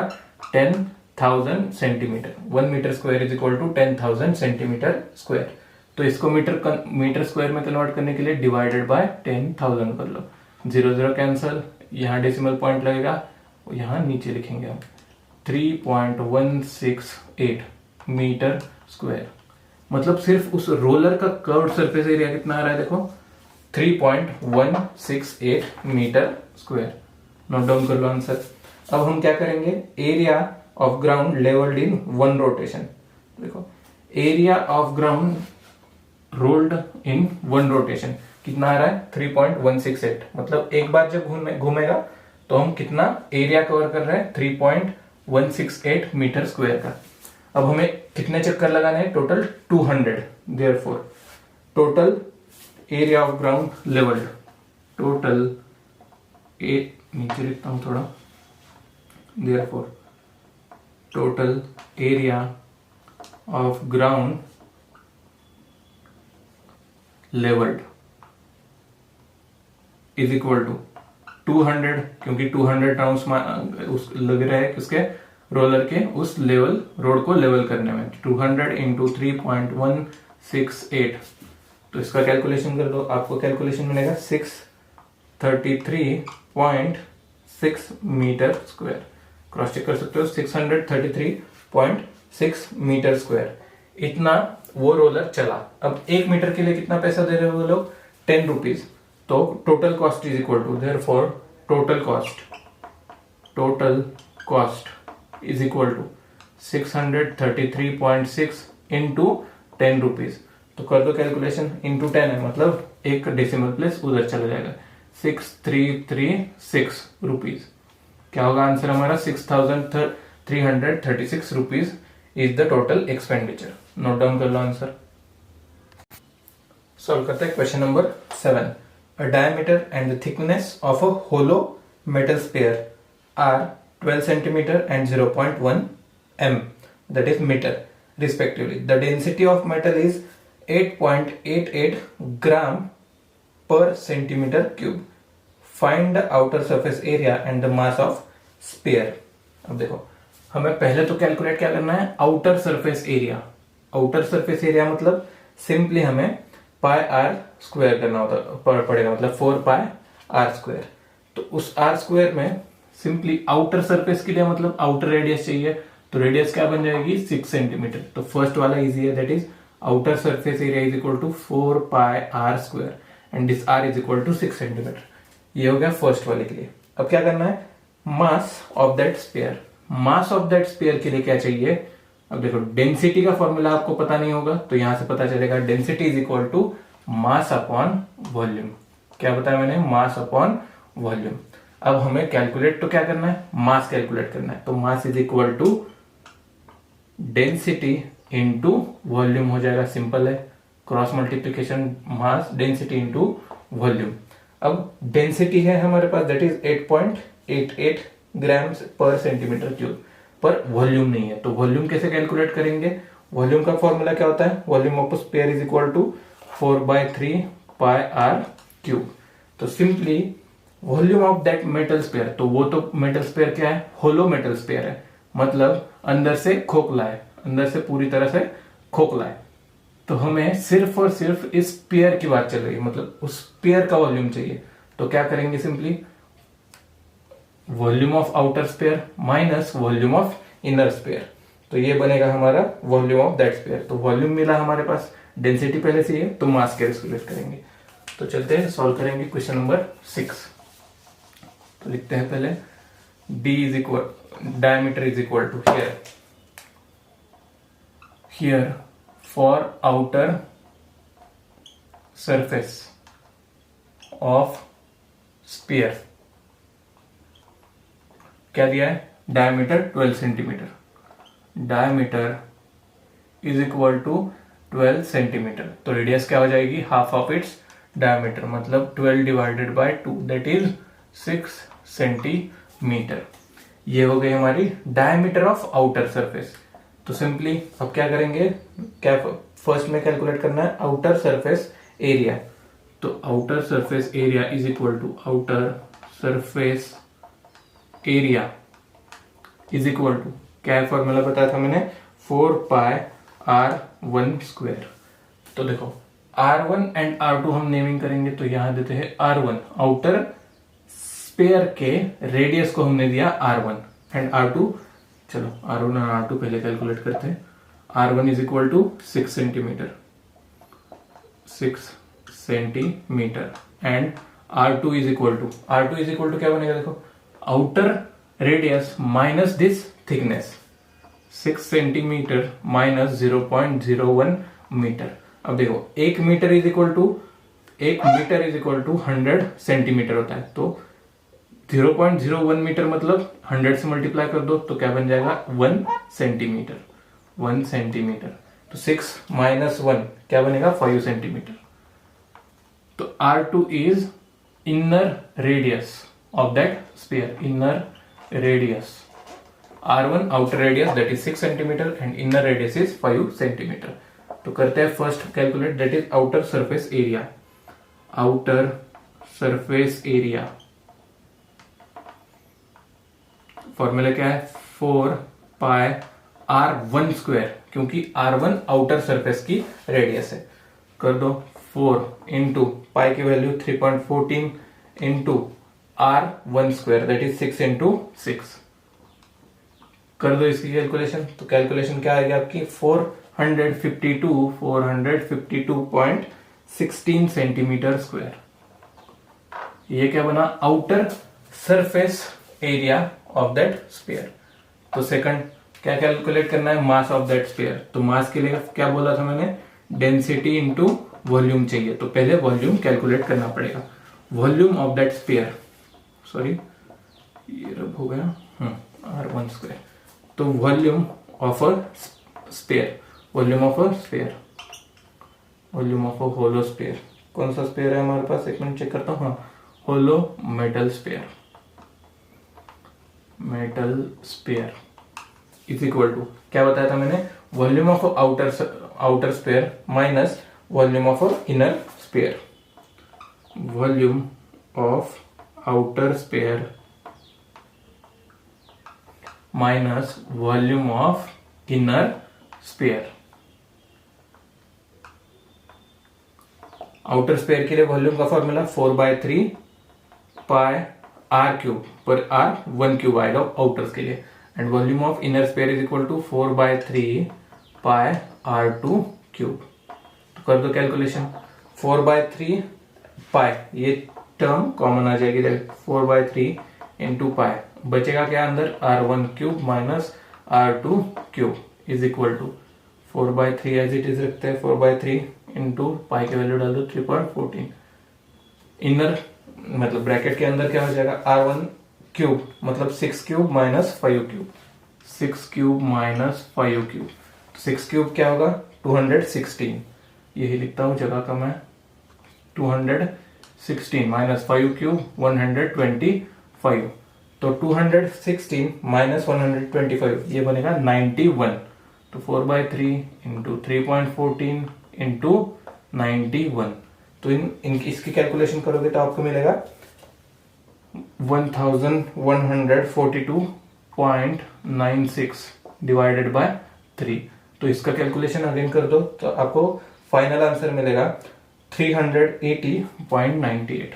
10,000 centimetre. 1 metre square is equal to 10,000 centimetre square. तो इसको मीटर स्क्वायर में कन्वर्ट करने के लिए डिवाइडेड बाय 10,000 कर लो, 0 0 कैंसल, यहाँ डेसिमल पॉइंट लगेगा, यहाँ नीचे लिखेंगे हम 3.168 मीटर स्क्वायर। मतलब सिर्फ उस रोलर का कर्व्ड सरफेस एरिया कितना आ रहा है, देखो 3.168 मीटर स्क्वायर। नोट डाउन कर लो आंसर। अब हम क्या करेंगे, area of ground levelled in 1 rotation. देखो area of ground rolled in 1 rotation कितना आ रहा है, 3.168। मतलब एक बार जब घूमेगा तो हम कितना एरिया कवर कर रहे हैं, 3.168 मीटर स्क्वायर का। अब हमें कितने चक्कर लगाने हैं, total 200। Therefore total area of ground levelled, total नीचे लिखता हूं थोड़ा, therefore total area of ground levelled is equal to 200, क्योंकि 200 राउंड्स लग रहे हैं किसके, रोलर के उस लेवल रोड को लेवल करने में। 200 इंटू 3.168, तो इसका कैलकुलेशन कर दो, आपको कैलकुलेशन मिलेगा 633.6 मीटर स्क्वायर। क्रॉस चेक कर सकते हो, 633.6 मीटर स्क्वायर इतना वो रोलर चला। अब 1 मीटर के लिए कितना पैसा दे रहे हो वो लोग, 10 रुपीज। तो total cost is equal to, therefore total cost is equal to 633.6 into 10 rupees. तो कर दो कैलकुलेशन, इंटू 10 है मतलब एक डेसिमल प्लेस उधर चला जाएगा, 6336 रुपीज। क्या होगा आंसर हमारा, 6,336 rupees is the total expenditure. Note down कर लो आंसर। सॉल्व करते हैं question number 7। A diameter and the thickness of a hollow metal sphere are 12 centimeter and 0.1 m, that is meter respectively. The density of metal is 8.88 gram per centimeter cube. Find the outer surface area and the mass of sphere. अब देखो हमें पहले तो calculate क्या करना है, outer surface area. Outer surface area मतलब simply हमें पाई आर स्क्वायर करना होता पड़ेगा, मतलब 4 पाई आर स्क्वायर. तो उस आर स्क्वायर में सिंपली आउटर सरफेस के लिए मतलब आउटर रेडियस चाहिए, तो रेडियस क्या बन जाएगी 6 सेंटीमीटर. तो फर्स्ट वाला इजी है, that is outer surface area is equal to 4 pi are square and this R is equal to 6 centimetre. ये हो गया फर्स्ट वाले के लिए. अब क्या करना है, मास of that sphere. Mass of that sphere के लिए क्या चाहिए, अब देखो डेंसिटी का फॉर्मूला आपको पता नहीं होगा तो यहां से पता चलेगा density is equal to mass upon volume. क्या बताया मैंने, मास अपॉन वॉल्यूम. अब हमें कैलकुलेट तो क्या करना है, मास कैलकुलेट करना है. तो mass is equal to density into volume हो जाएगा, सिंपल है, cross multiplication, mass density into volume. अब डेंसिटी है हमारे पास that is 8.88 grams per centimetre cube, पर वॉल्यूम नहीं है. तो वॉल्यूम कैसे कैलकुलेट करेंगे, वॉल्यूम का फॉर्मूला क्या होता है, volume of sphere is equal to 4/3 pi are cube. तो simply volume of that metal sphere, तो वो तो मेटल स्फीयर क्या है, होलो मेटल स्फीयर है, मतलब अंदर से खोखला है, अंदर से पूरी तरह से खोखला है. तो हमें सिर्फ और सिर्फ इस स्फीयर की बात चल रही है, मतलब उस स्फीयर का वॉल्यूम चाहिए. तो क्या करेंगे, simply volume of outer sphere minus volume of inner sphere. तो ये बनेगा हमारा वॉल्यूम ऑफ दैट स्फीयर. तो वॉल्यूम मिला हमारे पास, डेंसिटी पहले से है, तो मास कैलकुलेट करेंगे. तो चलते हैं सॉल्व करेंगे क्वेश्चन नंबर 6. तो लिखते हैं पहले d is equal diameter is equal to here for outer surface of sphere क्या दिया है, diameter 12 centimetre. Diameter is equal to 12 centimetre. तो रेडियस क्या हो जाएगी, हाफ ऑफ इट्स डायमीटर, मतलब 12 divided by 2 that is 6 centimetre. ये हो गई हमारी डायमीटर ऑफ आउटर सरफेस. तो सिंपली अब क्या करेंगे, क्या फर्स्ट में कैलकुलेट करना है आउटर सरफेस एरिया. तो outer surface area is equal to outer surface area is equal to क्या फॉर्मूला बताया था मैंने, 4 पाई R1 स्क्वायर. तो देखो R1 एंड R2 हम नेमिंग करेंगे, तो यहां देते हैं R1 आउटर स्फीयर के रेडियस को हमने दिया R1 एंड R2, चलो R1 और R2 पहले कैलकुलेट करते हैं. R1 is equal to 6 centimetre, 6 centimetre and R2 is equal to क्या बनेगा, देखो outer radius minus this thickness, 6 centimetre minus 0.01 metre. अब देखो 1 metre is equal to 100 centimetre होता है. तो 0.01 मीटर मतलब 100 से मल्टीप्लाई कर दो तो क्या बन जाएगा 1 सेंटीमीटर. 1 सेंटीमीटर. तो 6 माइनस 1 क्या बनेगा 5 सेंटीमीटर. तो R2 is inner radius of that sphere, inner radius. R1 outer radius that is 6 centimeter and inner radius is 5 centimeter. तो करते हैं first calculate, that is outer surface area. outer surface area formula क्या है, 4 पाई R1 square, क्योंकि R1 outer surface की radius है. कर दो 4 इंटू पाई की value 3.14 into R1 square that is 6 into 6. कर दो इसकी कैलकुलेशन. तो कैलकुलेशन क्या आएगी आपकी 452.16 सेंटीमीटर स्क्वायर. ये क्या बना, outer surface area of that sphere. तो सेकंड क्या कैलकुलेट करना है, मास ऑफ दैट स्फीयर. तो मास के लिए क्या बोला था मैंने, डेंसिटी इंटू वॉल्यूम चाहिए. तो पहले वॉल्यूम कैलकुलेट करना पड़ेगा. Volume of that sphere, sorry ये रब हो गया, R1 स्क्वायर. तो volume of a sphere, volume of a sphere, volume of a hollow sphere. कौन सा स्फीयर है हमारे पास, एक मिनट चेक करता हूँ, हाँ hollow metal sphere. Metal sphere is equal to, क्या बताया था मैंने, volume of outer sphere minus volume of inner sphere, volume of outer sphere minus volume of inner sphere. Outer sphere के लिए वॉल्यूम का फॉर्मूला 4/3 पाई आर क्यूब, पर r 1 cube आएगा आउटर्स के लिए, and volume of inner sphere is equal to 4/3 pi R2 cube. तो कर दो कैलकुलेशन, 4/3 पाई, ये टर्म कॉमन आ जाएगी, 4/3 इंटू पाई, बचेगा क्या अंदर, R1 cube minus R2 cube is equal to 4/3 as it is रखते हैं, 4/3 इंटू पाई की वैल्यू डाल दो 3.14, इनर मतलब ब्रैकेट के अंदर क्या हो जाएगा, R1 क्यूब मतलब 6 cube minus 5 cube, 6 cube minus 5 cube, 6 cube क्या होगा 216, यही लिखता हूं जगह का मैं, 216 माइनस 5 क्यूब 125, तो 216 माइनस 125 ये बनेगा 91, तो 4/3 इंटू 3.14 इंटू 91, तो इसकी कैलकुलेशन करोगे तो आपको मिलेगा 1142.96 डिवाइडेड बाय 3। तो इसका कैलकुलेशन अगेन कर दो तो आपको फाइनल आंसर मिलेगा 380.98,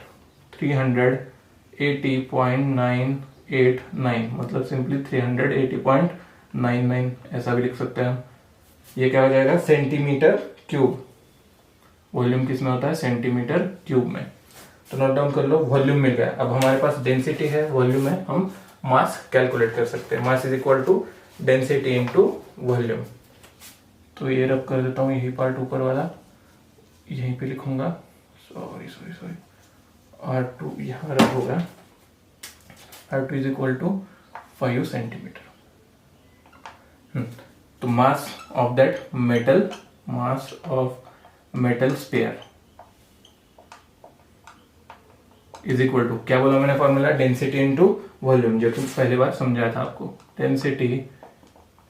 380.989, मतलब सिंपली 380.99 ऐसा भी लिख सकते हैं हम। ये क्या हो जाएगा, सेंटीमीटर क्यूब, वॉल्यूम किस में होता है, सेंटीमीटर क्यूब में। तो नोट डाउन कर लो, वॉल्यूम मिल गया। अब हमारे पास डेंसिटी है, वॉल्यूम है, हम मास कैलकुलेट कर सकते हैं। Mass is equal to density into volume. तो ये रब कर देता हूं, यही पार्ट ऊपर वाला यहीं पे लिखूंगा, सॉरी R2 यहां रब होगा, R2 is equal to 5 centimetre. तो mass of that metal, mass of metal sphere is equal to, क्या बोला मैंने फॉर्मूला, डेंसिटी इनटू वॉल्यूम, जो कि पहली बार समझाया था आपको, डेंसिटी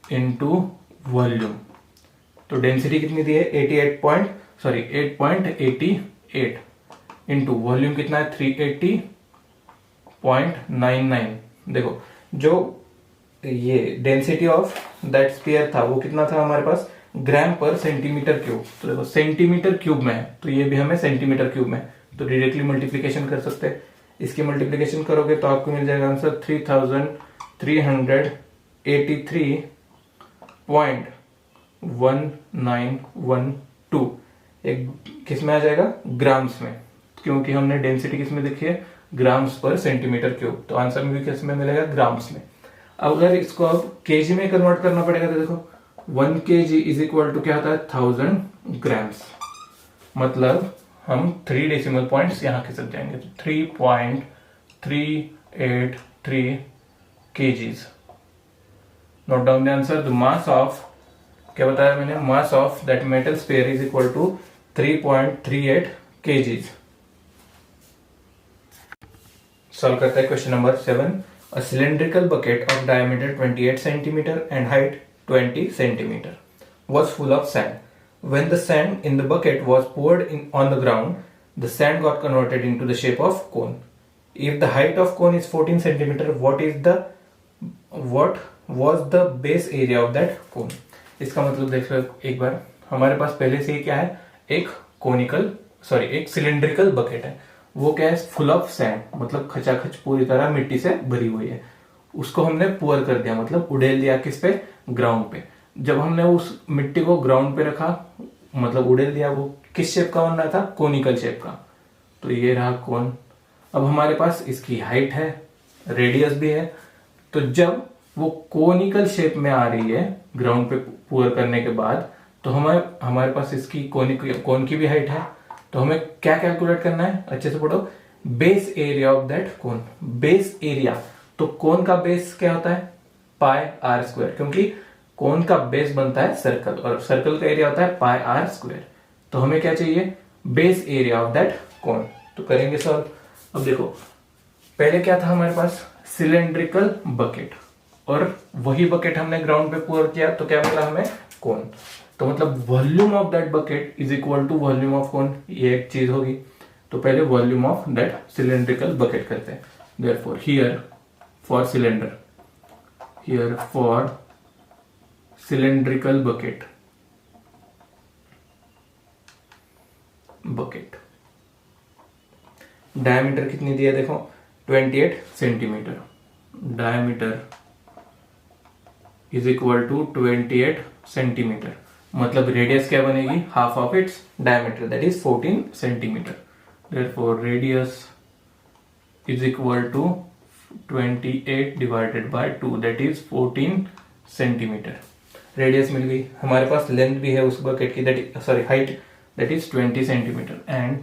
इनटू वॉल्यूम। तो डेंसिटी कितनी दी है, 8.88 इंटू वॉल्यूम कितना है 380.99। देखो जो ये डेंसिटी ऑफ दैट स्फीयर था वो कितना था हमारे पास, ग्राम पर सेंटीमीटर क्यूब। तो देखो सेंटीमीटर क्यूब में है, तो ये भी हमें सेंटीमीटर क्यूब में, तो डायरेक्टली मल्टीप्लीकेशन कर सकते हैं। इसकी मल्टीप्लीकेशन करोगे तो आपको मिल जाएगा आंसर 3383.1912। एक किस में आ जाएगा, ग्राम्स में, क्योंकि हमने डेंसिटी किस में देखी है, ग्राम्स पर सेंटीमीटर क्यूब, तो आंसर में भी किस में मिलेगा, ग्राम्स में। अगर इसको अब केजी में कन्वर्ट करना पड़ेगा तो देखो 1 kg इज इक्वल टू क्या होता है, 1000 ग्राम्स, मतलब हम 3 डेसिमल पॉइंट्स यहां खिसक जाएंगे, तो 3.383 kgs। Note down the answer, the mass of, क्या बताया मैंने, mass of that metal sphere is equal to 3.38 kgs। Solve करते हैं question number 7। A cylindrical bucket of diameter 28 centimeter and height 20 centimeter was full of sand. When the sand in the bucket was poured on the ground, the sand got converted into the shape of cone. If the height of cone is 14 centimeter, what was the base area of that cone? इसका मतलब देख लो एक बार, हमारे पास पहले से ही क्या है, एक सिलेंड्रिकल बकेट है, वो क्या है, फुल ऑफ सैंड, मतलब खचाखच पूरी तरह मिट्टी से भरी हुई है। उसको हमने पुअर कर दिया, मतलब उड़ेल दिया, किस पे, ग्राउंड पे। जब हमने उस मिट्टी को ग्राउंड पे रखा, मतलब उड़ेल दिया, वो किस शेप का बन रहा था, कोनिकल शेप का। तो ये रहा कोन। अब हमारे पास इसकी हाइट है, रेडियस भी है, तो जब वो कोनिकल शेप में आ रही है ग्राउंड पे पुअर करने के बाद, तो हमारे पास इसकी कोन की भी हाइट है, तो हमें क्या कैलकुलेट करना है, अच्छे से पढ़ो, base area of that cone. Base area, तो कोन का बेस क्या होता है, पाई आर स्क्वायर, क्योंकि कोन का बेस बनता है सर्कल, और सर्कल का एरिया होता है पाई आर स्क्वायर। तो हमें क्या चाहिए, base area of that cone. तो करेंगे सॉल्व। अब देखो पहले क्या था हमारे पास, सिलेंड्रिकल बकेट, और वही बकेट हमने ग्राउंड पे pour किया तो क्या मिला हमें, कोन। तो मतलब volume of that bucket is equal to volume of cone, ये एक चीज होगी। तो पहले volume of that cylindrical bucket करते हैं। Therefore here for cylinder, here for cylindrical bucket, diameter कितनी दी है देखो, 28 centimetre. Diameter is equal to 28 centimetre, मतलब रेडियस क्या बनेगी, half of its diameter, that is 14 centimetre. Therefore radius is equal to 28 divided by 2, that is 14 centimetre. Radius मिल गई, हमारे पास लेंथ भी है उस बकेट की, that sorry height, that is 20 centimetre, and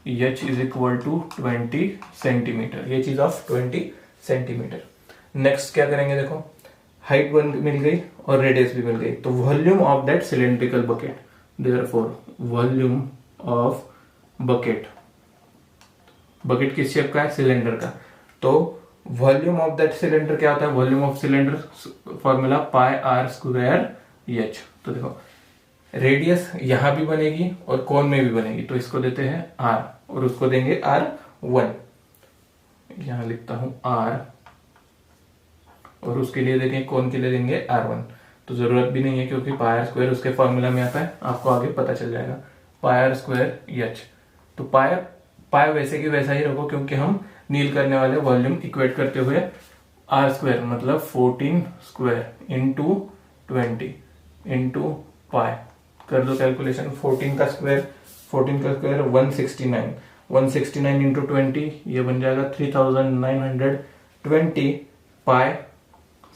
h is equal to 20 centimetre, ये चीज ऑफ 20 सेंटीमीटर। नेक्स्ट क्या करेंगे देखो, हाइट मिल गई और रेडियस भी मिल गई, तो volume of that cylindrical bucket, therefore volume of bucket, bucket किस शेप का है, सिलेंडर का, तो वॉल्यूम ऑफ दैट सिलेंडर क्या होता है, volume of cylinder formula pi are square H. तो देखो रेडियस यहां भी बनेगी और कोन में भी बनेगी, तो इसको देते हैं आर और उसको देंगे R1, यहां लिखता हूं R, और उसके लिए देंगे कोन के लिए देंगे R1। तो जरूरत भी नहीं है क्योंकि पाई आर स्क्वायर उसके फॉर्मूला में आता है, आपको आगे पता चल जाएगा, पाई आर स्क्वायर एच। तो पाई वैसे की वैसा ही रखो क्योंकि हम नील करने वाले वॉल्यूम इक्वेट करते हुए आर स्क्वायर मतलब 14 स्क्वायर इंटू 20 इंटू पाई, कर दो कैलकुलेशन, 14 का स्क्वायर 169, 169 इंटू 20 ये बन जाएगा 3920 पाई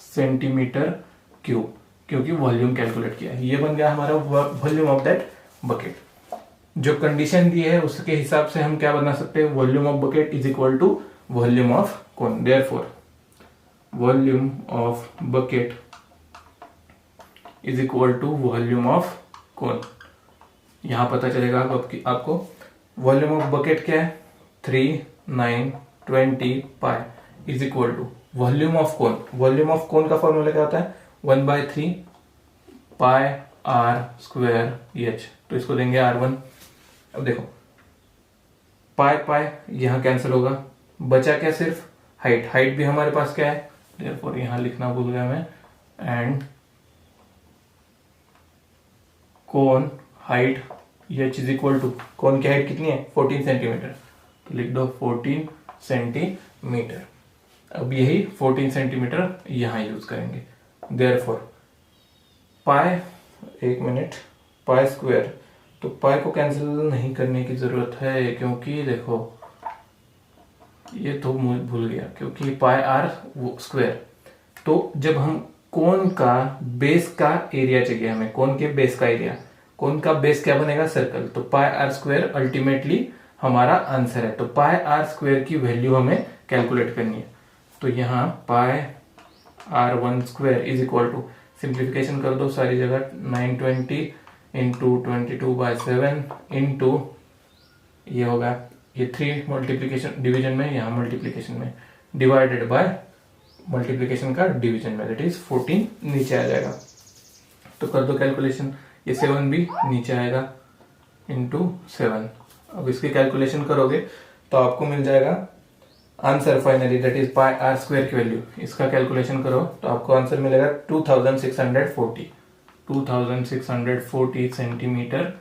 सेंटीमीटर क्यूब, क्योंकि वॉल्यूम कैलकुलेट किया है। ये बन गया हमारा वॉल्यूम ऑफ दैट बकेट। जो कंडीशन दी है उसके हिसाब से हम क्या बना सकते हैं, volume of bucket is equal to volume of cone, therefore volume of bucket is equal to volume of cone. यहां पता चलेगा आपको वॉल्यूम ऑफ बकेट क्या है, 3920 pi is equal to volume of cone. वॉल्यूम ऑफ कोन का फॉर्मूला क्या होता है, 1/3 पाई आर स्क्वायर एच, तो इसको देंगे R1। अब देखो पाई यहां कैंसिल होगा, बचा क्या, सिर्फ हाइट भी हमारे पास क्या है, देयरफॉर यहां लिखना भूल गया मैं, and cone height h is equal to, cone की हाइट कितनी है 14 सेंटीमीटर, तो लिख दो 14 सेंटीमीटर। अब यही 14 सेंटीमीटर यहां यूज करेंगे, देयरफॉर पाई, एक मिनट, पाई स्क्वायर, तो पाई को कैंसिल नहीं करने की जरूरत है क्योंकि देखो ये तो मुझे भूल गया, क्योंकि पाई आर स्क्वायर, तो जब हम कोन का बेस का एरिया चाहिए हमें, कोन के बेस का एरिया, कोन का बेस क्या बनेगा, सर्कल, तो पाई आर स्क्वायर अल्टीमेटली हमारा आंसर है। तो पाई आर स्क्वायर की वैल्यू हमें कैलकुलेट करनी है, तो यहां pi R1 square is equal to, simplification कर दो सारी जगह, 920 इंटू 22/7 इंटू ये होगा, ये 3 मल्टीप्लीकेशन डिवीजन में, यहां मल्टीप्लीकेशन में, डिवाइडेड बाय मल्टीप्लीकेशन का डिवीजन में, दैट इज 14 नीचे आ जाएगा। तो कर दो कैलकुलेशन, ये 7 भी नीचे आएगा इंटू 7। अब इसकी कैलकुलेशन करोगे तो आपको मिल जाएगा answer finally, that is pi are square की वैल्यू। इसका कैलकुलेशन करो तो आपको आंसर मिलेगा 2640 सेंटीमीटर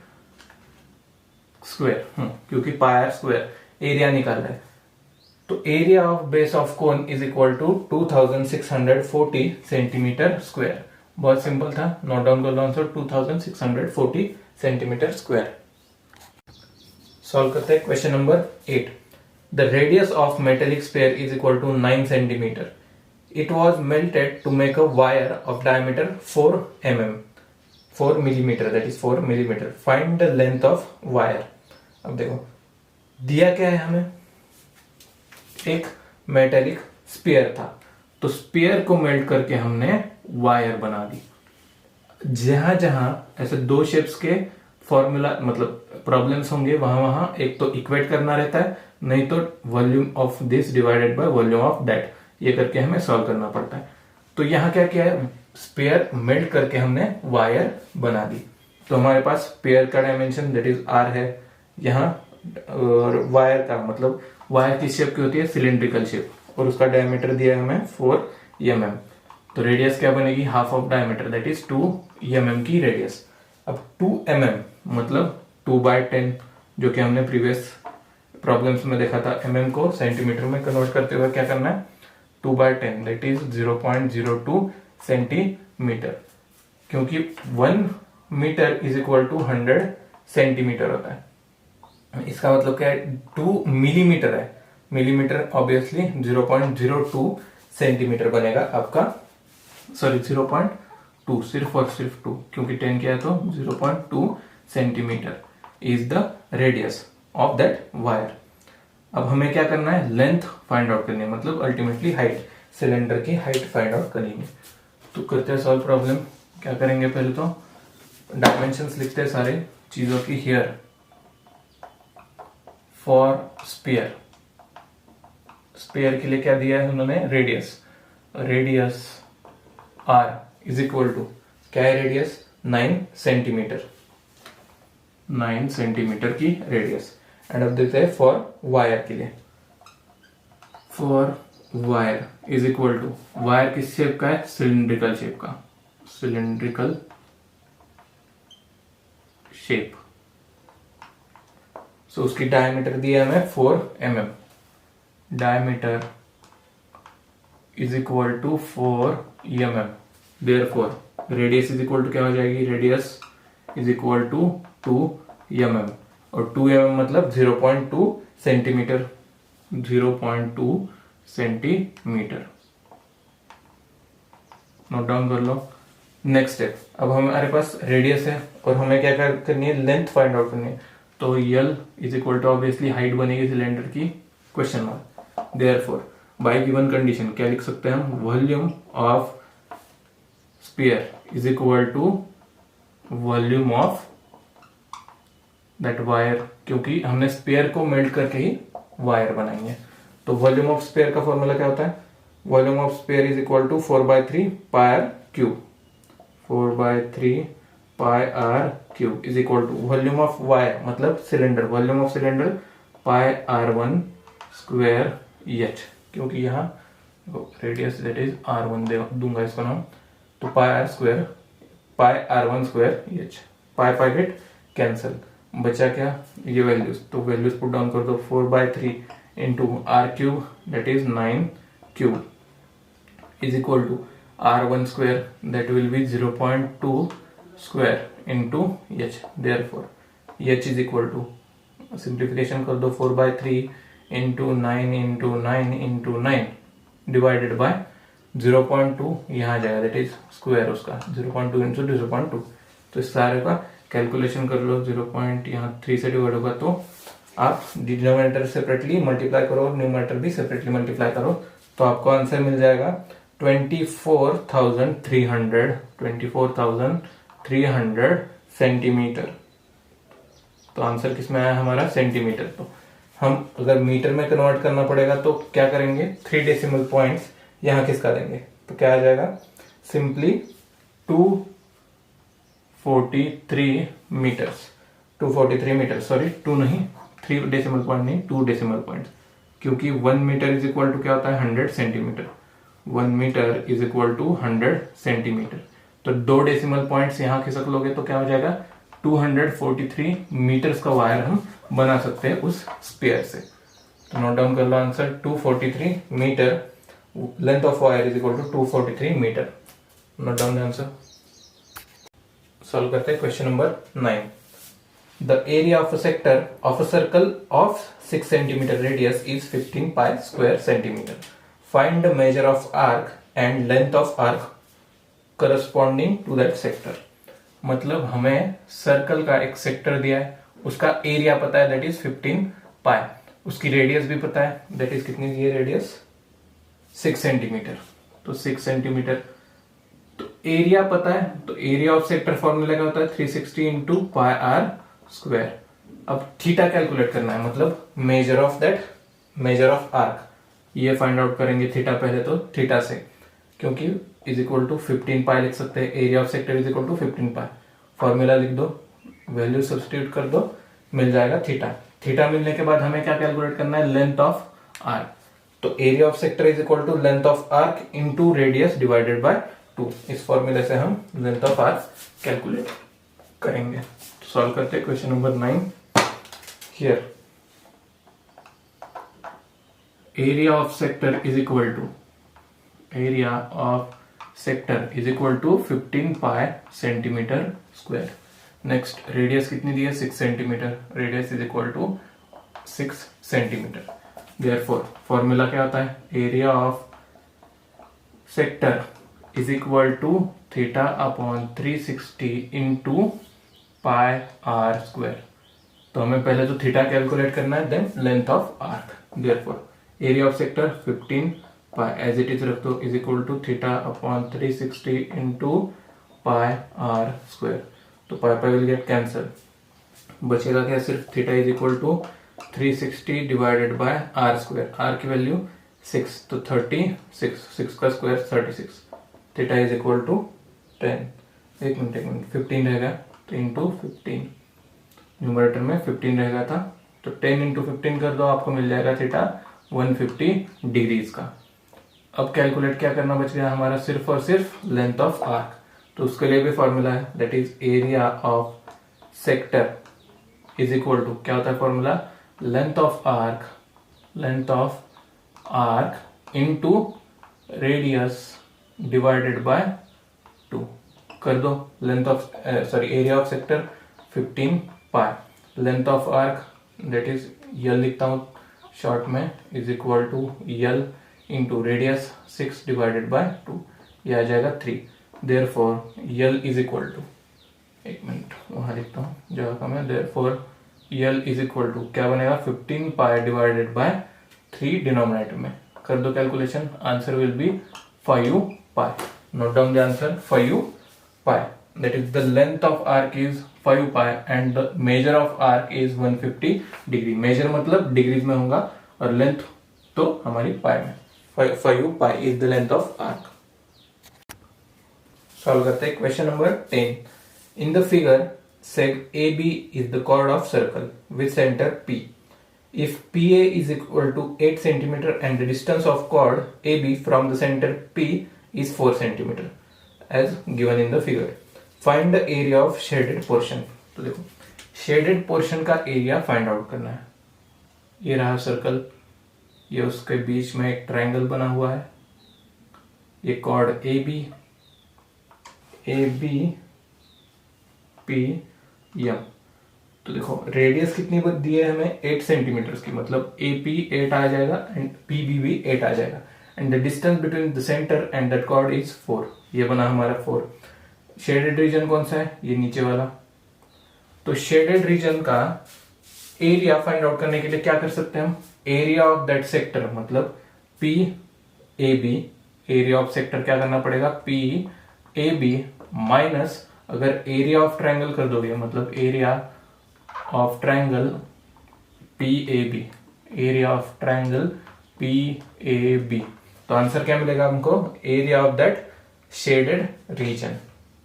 स्क्वायर, क्योंकि पाई आर स्क्वायर एरिया निकाल रहा है। तो area of base of cone is equal to 2640 centimetre square. बहुत सिंपल था, नोट डाउन कर लो आंसर, 2640 सेंटीमीटर स्क्वायर। सॉल्व करते हैं question number 8। The radius of metallic sphere is equal to 9 centimetre. It was melted to make a wire of diameter 4 millimeter, that is 4 millimeter. Find the length of wire. अब देखो दिया क्या है हमें, एक metallic spear था, तो spear को मेल्ट करके हमने वायर बना दी। जहां जहां ऐसे दो शेप्स के फॉर्मूला मतलब प्रॉब्लम्स होंगे, वहां एक तो इक्वेट करना रहता है, नहीं तो volume of this divided by volume of that, ये करके हमें सॉल्व करना पड़ता है। तो यहाँ क्या किया है, स्पेयर मेल्ट करके हमने वायर बना दी। तो हमारे पास स्पेयर का डायमेंशन दैट इज आर है यहाँ, और वायर का मतलब वायर किस शेप की होती है, सिलेंड्रिकल शेप, और उसका डायमीटर दिया है हमें 4 mm। तो रेडियस क्या बनेगी, half of diameter that is 2 mm की रेडियस। अब 2 mm मतलब 2/10, जो कि हमने प्रीवियस प्रॉब्लम्स में देखा था। mm को सेंटीमीटर में कन्वर्ट करते हुए क्या करना है, 2/10 दैट इज 0.02 सेंटीमीटर, क्योंकि 1 metre is equal to 100 centimetre होता है। इसका मतलब क्या है, 2 मिलीमीटर है, मिलीमीटर ऑब्वियसली 0.02 सेंटीमीटर बनेगा आपका, सॉरी 0.2, सिर्फ और सिर्फ 2, क्योंकि 10 क्या है तो 0.2 centimetre is the radius of that wire. अब हमें क्या करना है, लेंथ फाइंड आउट करनी है, मतलब अल्टीमेटली हाइट, सिलेंडर की हाइट फाइंड आउट करनी है। तो करते हैं सॉल्व प्रॉब्लम। क्या करेंगे, पहले तो डायमेंशंस लिखते हैं सारे चीजों की। हियर फॉर स्पेयर, स्पेयर के लिए क्या दिया है उन्होंने, radius, radius r is equal to क्या है, रेडियस 9 सेंटीमीटर, 9 सेंटीमीटर की रेडियस। एंड अब देखते हैं फॉर वायर के लिए, for wire is equal to, wire किस शेप का है, सिलिंड्रिकल शेप का, सिलिंड्रिकल शेप। सो उसकी डायमीटर दिया है हमें 4 mm, diameter is equal to 4 mm, therefore radius is equal to क्या हो जाएगी, radius is equal to 2 mm, और 2 mm मतलब 0.2 सेंटीमीटर, 0.2 सेंटीमीटर। नोट डाउन कर लो। नेक्स्ट स्टेप, अब हमारे पास रेडियस है और हमें क्या करनी है, लेंथ फाइंड आउट करनी है। तो l is equal to obviously height बनेगी सिलेंडर की, question mark. Therefore by given condition क्या लिख सकते हैं हम, volume of sphere is equal to volume of that wire, क्योंकि हमने स्फीयर को मेल्ट करके ही वायर बनाएंगे। तो वॉल्यूम ऑफ स्फीयर का फॉर्मूला क्या होता है, volume of sphere is equal to 4/3 pi r cube, 4/3 pi r cube is equal to volume of wire मतलब cylinder, volume of cylinder pi r1 square h, क्योंकि यहाँ radius that is r1 दूंगा इसको नाम, तो पाई r स्क्वायर, पाई r1 square h, पाई पाई get cancel, बचा क्या, ये वैल्यूज, तो वैल्यूज पुट डाउन कर दो, 4/3 into r cube that is 9 cube is equal to r1 square that will be 0.2 square into h, therefore h is equal to, simplification कर दो, 4/3 into 9 into 9 into 9 divided by 0.2, यहाँ जाएगा that is square उसका 0.2 into 0.2। तो इस सारे का calculation कर लो, 0. यहाँ 3 से डिवाइड होगा, तो आप डिनोमिनेटर सेपरेटली मल्टीप्लाई करो और न्यूमरेटर भी सेपरेटली मल्टीप्लाई करो, तो आपको आंसर मिल जाएगा 24,300 सेंटीमीटर। तो आंसर किसमें आया हमारा, सेंटीमीटर। तो हम अगर मीटर में कन्वर्ट करना पड़ेगा तो क्या करेंगे, 3 डेसिमल पॉइंट्स यहां किसका देंगे, तो क्या आ जाएगा, सिंपली 243 मीटर्स, 243 मीटर, सॉरी 2 नहीं, 3 डेसिमल पॉइंट नहीं, 2 डेसिमल पॉइंट, क्योंकि 1 मीटर इज इक्वल टू क्या होता है, 100 centimetre, 1 metre is equal to 100 centimetre. तो 2 डेसिमल पॉइंट्स यहाँ खिसक लोगे तो क्या हो जाएगा, 243 मीटर्स का वायर हम बना सकते हैं उस स्पेयर से। तो नोट डाउन कर लो answer, 243 metre, length of wire is equal to 243 metre. Note down the answer. Solve करते हैं question number 9। The area of a sector of a circle of 6 centimeter radius is 15 pi square centimeter. Find the measure of arc and length of arc corresponding to that sector. मतलब हमें circle का एक sector दिया है, उसका area पता है that is 15 पाई, उसकी रेडियस भी पता है दैट इज कितनी दी है रेडियस, 6 सेंटीमीटर, तो 6 सेंटीमीटर। तो एरिया पता है, तो एरिया ऑफ सेक्टर फॉर्मूला क्या होता है, 360 इंटू पाई आर स्क्वायर। अब थीटा कैलकुलेट करना है, मतलब measure of that, measure of arc, ये फाइंड आउट करेंगे थीटा पहले तो थीटा से, क्योंकि इज इक्वल टू 15 पाई लिख सकते हैं, area of sector is equal to 15 pi. Formula लिख दो, वैल्यू सब्स्टिट्यूट कर दो, मिल जाएगा थीटा। थीटा मिलने के बाद हमें क्या कैलकुलेट करना है, लेंथ ऑफ आर्क। तो area of sector is equal to length of arc into radius divided by 2। इस फॉर्मूले से हम लेंथ ऑफ आर्क कैलकुलेट करेंगे। सॉल्व करते हैं question number 9। Here area of sector is equal to 15 pi centimeter square। Next radius कितनी दी है, 6 centimetre. Radius is equal to 6 centimetre. Therefore formula क्या होता है, area of sector is equal to theta upon 360 into pi are square. तो हमें पहले तो थीटा कैलकुलेट करना है, then length of arc. Therefore area of sector 15 pi as it is रख दो, is equal to theta upon 360 into pi are square. तो पाई पाई will get cancel, बचेगा क्या, सिर्फ theta is equal to 360 divided by r square. R की value 6, तो 36, 6 का square 36। Theta is equal to 10, एक मिनट 15 रहेगा, तो इंटू 15, न्यूमरेटर में 15 रहेगा था, तो 10 इंटू 15 कर दो, आपको मिल जाएगा थीटा 150 डिग्रीज का। अब कैलकुलेट क्या करना बच गया हमारा, सिर्फ और सिर्फ लेंथ ऑफ आर्क। तो उसके लिए भी फॉर्मूला है, that is area of sector is equal to, क्या होता है formula, length of arc into radius divided by 2 कर दो। Length of area of sector 15 pi, length of arc that is L लिखता हूं शॉर्ट में, is equal to L into radius 6 divided by 2, यह आ जाएगा 3। Therefore L is equal to, एक minute वहां लिखता हूं जगह कम है, therefore L is equal to क्या बनेगा, 15 पाई डिवाइडेड बाय 3 डिनोमिनेटर में कर दो calculation, answer will B 5 pi. Note down the answer, 5 pi. That is the length of arc is 5 pi and the measure of arc is 150 degree. Major मतलब degrees में होगा और length तो हमारी पाई में, 5 pi is the length of arc। Solve करते हैं question number 10। In the figure seg AB is the chord of circle with center P। If PA is equal to 8 centimeter and the distance of chord AB from the center P is 4 centimeter as given in the figure। Find the area of shaded portion. तो देखो shaded portion का area find out करना है। ये रहा circle, ये उसके बीच में एक ट्रायंगल बना हुआ है, ये chord A B P M. तो देखो रेडियस कितनी दी है हमें, 8 सेंटीमीटर की, मतलब ए पी 8 आ जाएगा एंड पी बी भी 8 आ जाएगा, and the distance between the centre and that chord is 4। ये बना हमारा 4। शेडेड रीजन कौन सा है, ये नीचे वाला। तो शेडेड रीजन का एरिया फाइंड आउट करने के लिए क्या कर सकते हैं हम, एरिया ऑफ दैट सेक्टर मतलब P A B, area of sector क्या करना पड़ेगा, पी ए बी माइनस, अगर एरिया ऑफ ट्रायंगल कर दोगे मतलब area of triangle P A B, area of triangle P A B, तो आंसर क्या मिलेगा हमको, area of that shaded region.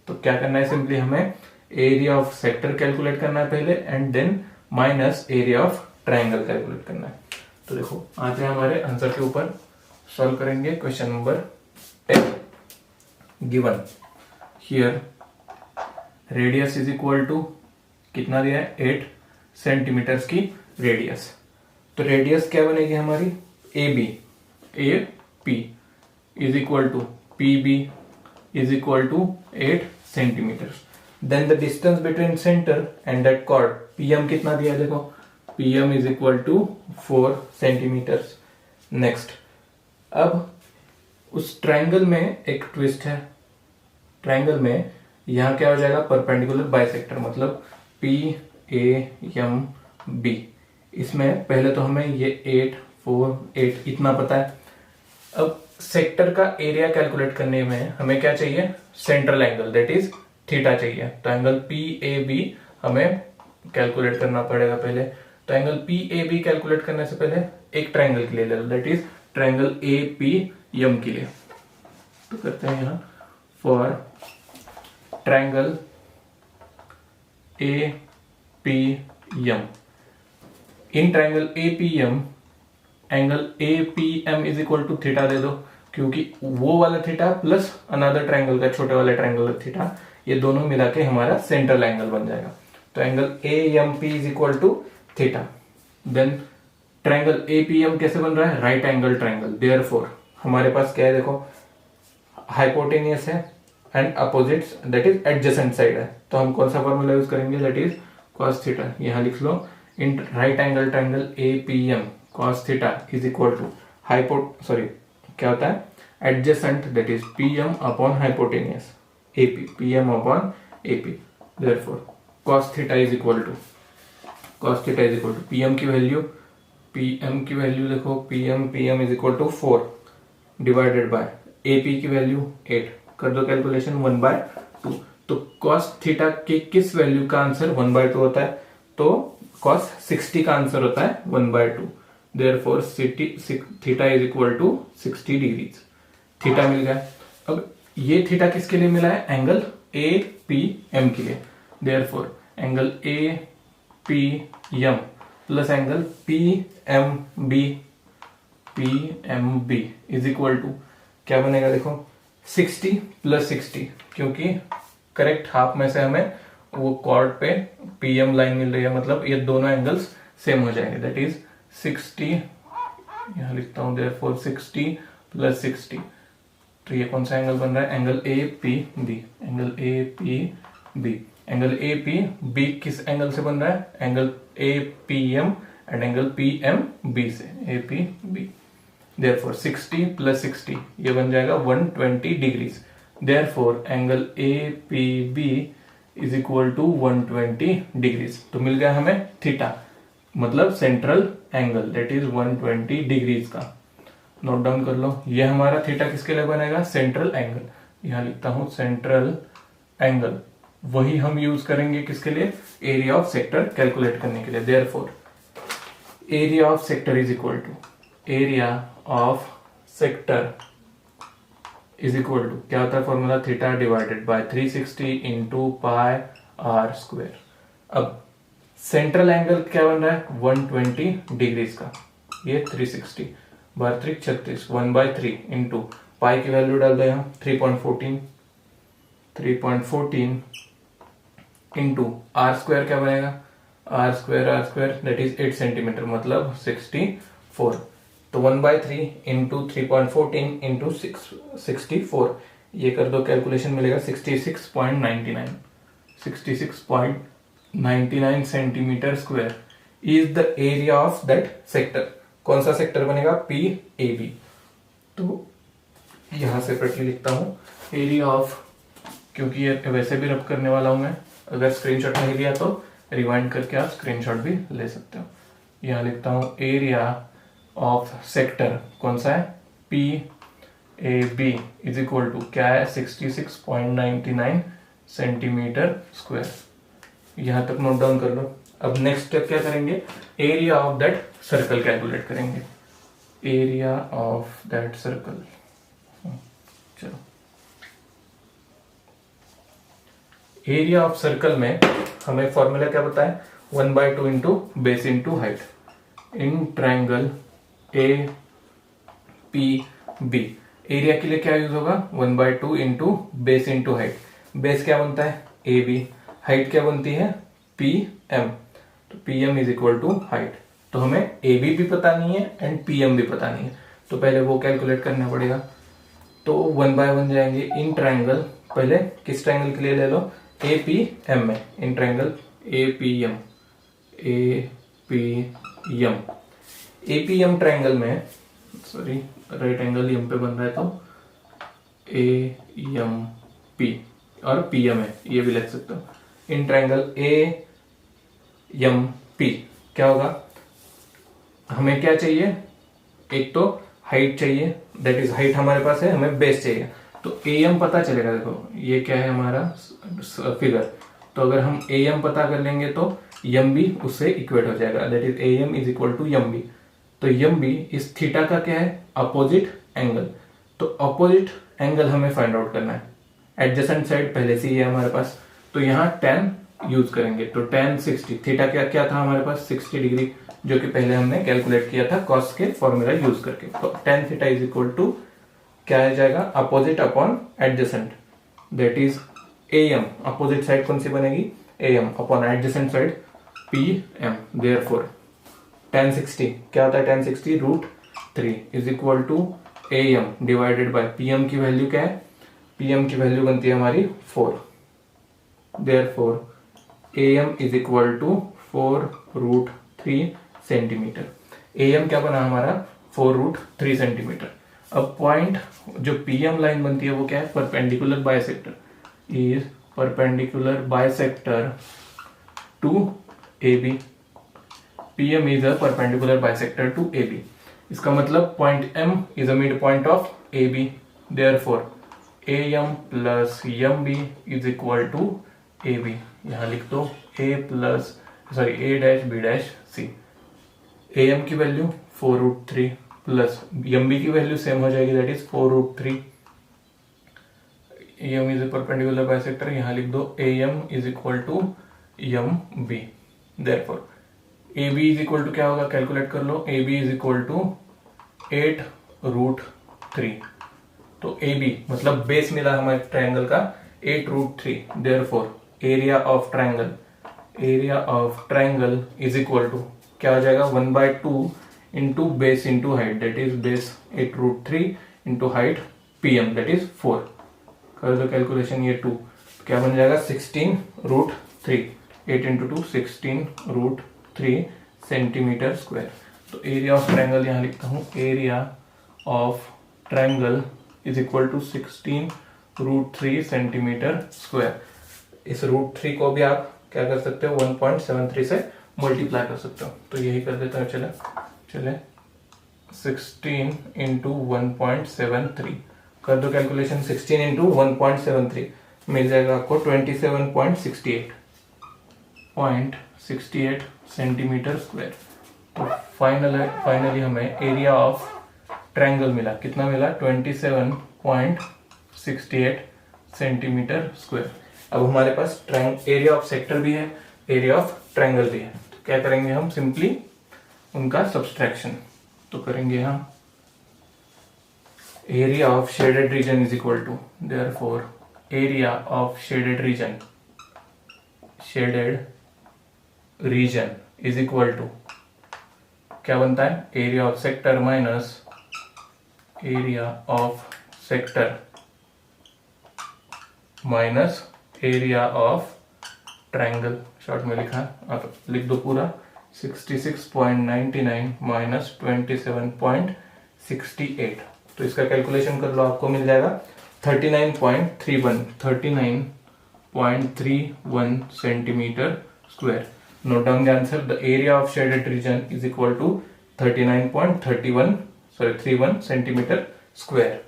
तो क्या करना है, सिंपली हमें एरिया ऑफ सेक्टर कैलकुलेट करना है पहले and then minus area of triangle calculate करना है। तो देखो आते हैं हमारे आंसर के ऊपर, सॉल्व करेंगे question number 10। Given here radius is equal to कितना दिया है, 8 सेंटीमीटर की रेडियस। तो रेडियस क्या बनेगी हमारी, A P is equal to P B is equal to 8 centimeters। Then the distance between center and that chord PM कितना दिया है देखो, PM is equal to 4 centimeters। Next, अब उस ट्रायंगल में एक ट्विस्ट है, ट्रायंगल में यहाँ क्या हो जाएगा, परपेंडिकुलर बाइसेक्टर मतलब PAM इसमें पहले तो हमें ये 8 4 8 इतना पता है। अब सेक्टर का एरिया कैलकुलेट करने में हमें क्या चाहिए, central angle that is theta चाहिए। तो एंगल पी ए बी हमें कैलकुलेट करना पड़ेगा पहले। तो angle P A B calculate करने से पहले एक ट्रायंगल के लिए ले लो that is triangle A P M के लिए। तो करते हैं यहां for triangle A P M, in triangle A P M angle A P M is equal to theta दे दो, क्योंकि वो वाला थीटा प्लस अनदर ट्रायंगल का छोटे वाले ट्रायंगल का थीटा, ये दोनों मिला के हमारा सेंट्रल एंगल बन जाएगा। तो angle A M P is equal to theta. Then triangle A P M कैसे बन रहा है? Right angle triangle. देयरफॉर हमारे पास क्या है, देखो हाइपोटेनियस है and opposites that is adjacent side है, तो हम कौन सा फॉर्मूला यूज करेंगे? That is cos theta. यहां लिख लो in right angle triangle A P M cos theta is equal to क्या होता है? Adjacent that is P M upon hypotenuse AP, P M upon AP. Therefore cos theta is equal to PM की value, देखो PM is equal to 4 divided by AP की value 8, कर दो calculation 1/2। तो cos theta के किस value का answer 1/2 होता है? तो cos 60 का आंसर होता है 1/2। Therefore theta is equal to 60 degrees. Theta मिल गया। अब ये थीटा किसके लिए मिला है? एंगल ए पी एम के लिए। Therefore angle A P M plus angle P M B is equal to क्या बनेगा? देखो 60 प्लस 60, क्योंकि करेक्ट हाफ में से हमें वो कॉर्ड पे पीएम लाइन मिल रही है, मतलब ये दोनों एंगल्स सेम हो जाएंगे। दैट इज 60, यहां लिखता हूं देयरफॉर 60 प्लस 60। तो ये कौन सा एंगल बन रहा है? Angle A P B. Angle A P B किस एंगल से बन रहा है? Angle A P M and angle P M B से, A P B. Therefore 60 plus 60 ये बन जाएगा 120 degrees. Therefore angle A P B is equal to 120 degrees. तो मिल गया हमें थीटा, मतलब central angle that is 120 degrees का। नोट डाउन कर लो, ये हमारा थीटा किसके लिए बनेगा? Central angle. यहां लिखता हूं सेंट्रल एंगल, वही हम यूज करेंगे किसके लिए? एरिया ऑफ सेक्टर कैलकुलेट करने के लिए। Therefore area of sector is equal to क्या होता है formula? Theta divided by 360 into pi are square. अब सेंट्रल एंगल क्या बन रहा है? 120 डिग्रीज का। ये 360 बार 3 36 1/3 इंटू पाई की वैल्यू डाल दो यहां 3.14 इंटू आर स्क्वायर क्या बनेगा? R square that is 8 centimetre, मतलब 64। तो 1/3 इंटू 3.14 इंटू 64, ये कर दो कैलकुलेशन मिलेगा 66.99 centimetre square is the area of that sector. कौन सा सेक्टर बनेगा? P A B. तो यहां सेपरेटली लिखता हूं एरिया ऑफ, क्योंकि ये वैसे भी रब करने वाला हूं मैं, अगर स्क्रीनशॉट नहीं लिया तो रिवाइंड करके आप स्क्रीनशॉट भी ले सकते हो। यहां लिखता हूं एरिया ऑफ सेक्टर कौन सा है? P A B is equal to क्या है? 66.99 सेंटीमीटर स्क्वायर। यहां तक नोट डाउन कर लो। अब नेक्स्ट स्टेप क्या करेंगे? Area of that circle calculate करेंगे। एरिया ऑफ दैट सर्कल, चलो एरिया ऑफ सर्कल में हमें फॉर्मूला क्या बताए? 1/2 into base into height. In triangle A P B area के लिए क्या यूज होगा? 1/2 into base into height. Base क्या बनता है? A B. हाइट क्या बनती है? P M. तो P M is equal to height. तो हमें ए बी भी पता नहीं है एंड पी एम भी पता नहीं है, तो पहले वो कैलकुलेट करना पड़ेगा। तो 1/1 जाएंगे इन ट्रायंगल, पहले किस ट्रायंगल के लिए ले लो? ए पी एम में, in triangle A P M triangle में, सॉरी राइट एंगल एम पे बन रहा है तो ए एम पी और पी एम है, ये भी लिख सकते हो। In triangle A M P क्या होगा? हमें क्या चाहिए? एक तो हाइट चाहिए, दैट इज हाइट हमारे पास है, हमें बेस चाहिए। तो ए एम पता चलेगा, देखो ये क्या है हमारा फिगर, तो अगर हम ए एम पता कर लेंगे तो एम बी उससे इक्वेट हो जाएगा, that is A M is equal to M B. तो एम बी इस थीटा का क्या है? Opposite angle. तो अपोजिट एंगल हमें फाइंड आउट करना है। एडजेसेंट साइड पहले से ही है हमारे पास, तो यहाँ tan यूज करेंगे। तो tan 60, थीटा क्या क्या था हमारे पास 60 डिग्री, जो कि पहले हमने कैलकुलेट किया था कॉस के फॉर्मूला यूज करके। तो tan theta is equal to क्या आ जाएगा, opposite upon adjacent, that is AM। Opposite side कौन सी बनेगी, AM upon adjacent side PM। Therefore tan 60 क्या होता है, tan 60 √3 is equal to AM divided by PM की वैल्यू क्या है, PM की वैल्यू बनती है हमारी 4। Therefore AM is equal to 4√3 centimetre. AM क्या बना हमारा 4√3 सेंटीमीटर। अब पॉइंट जो PM लाइन बनती है वो क्या है, perpendicular bisector, is perpendicular bisector to AB। PM is a perpendicular bisector to AB। इसका मतलब point M is a midpoint of AB। Therefore AM plus MB is equal to AB। यहाँ लिख दो A dash B dash C। AM की value 4√3 plus MB की value same हो जाएगी, that is 4√3। AM is a perpendicular bisector, यहाँ लिख दो AM is equal to MB। Therefore AB is equal to क्या होगा, कैलकुलेट कर लो। AB is equal to 8√3। तो AB मतलब बेस मिला हमारे ट्रायंगल का 8√3। Therefore area of triangle is equal to क्या हो जाएगा, 1/2 into base into height, that is base 8√3 into height PM, that is 4। कर दो कैलकुलेशन, ये 2 क्या बन जाएगा 16√3। 8 इंटू 2 16√3 सेंटीमीटर स्क्वायर। तो एरिया ऑफ ट्रायंगल यहां लिखता हूं, area of triangle is equal to 16√3 centimetre square. इस √3 को भी आप क्या कर सकते हो, 1.73 से मल्टीप्लाई कर सकते हो। तो यही कर देता हूं, चले 16 इंटू 1.73 कर दो कैलकुलेशन। 16 इंटू 1.73 मिल जाएगा आपको 27.68 सेंटीमीटर स्क्वायर। तो फाइनली हमें एरिया ऑफ ट्रायंगल मिला, कितना मिला 27.68 सेंटीमीटर स्क्वायर। अब हमारे पास एरिया ऑफ सेक्टर भी है, एरिया ऑफ ट्रायंगल भी है। तो क्या करेंगे हम, सिंपली उनका सब्सट्रैक्शन। तो करेंगे हम area of shaded region is equal to, therefore area of shaded region is equal to क्या बनता है, area of sector minus area of sector minus area of triangle. Short में लिखा, आप लिख दो पूरा, 66.99 माइनस 27.68। तो इसका कैलकुलेशन कर लो, आपको मिल जाएगा 39.31 centimetre square. Note down the answer, the area of shaded region is equal to 39.31 centimetre square.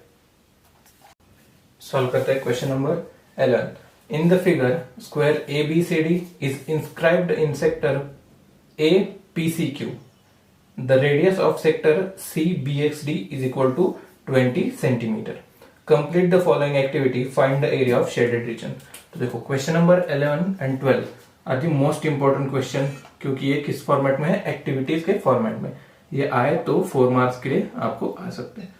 Solve करते हैं question number 11। In the figure square ABCD is inscribed in sector APCQ। The radius of sector CBXD is equal to 20 centimetre. Complete the following activity, find the area of shaded region. तो देखो question number 11 and 12 are the most important question, क्योंकि ये किस format में है, activities के format में। ये आए तो 4 मार्क्स के लिए आपको आ सकते हैं।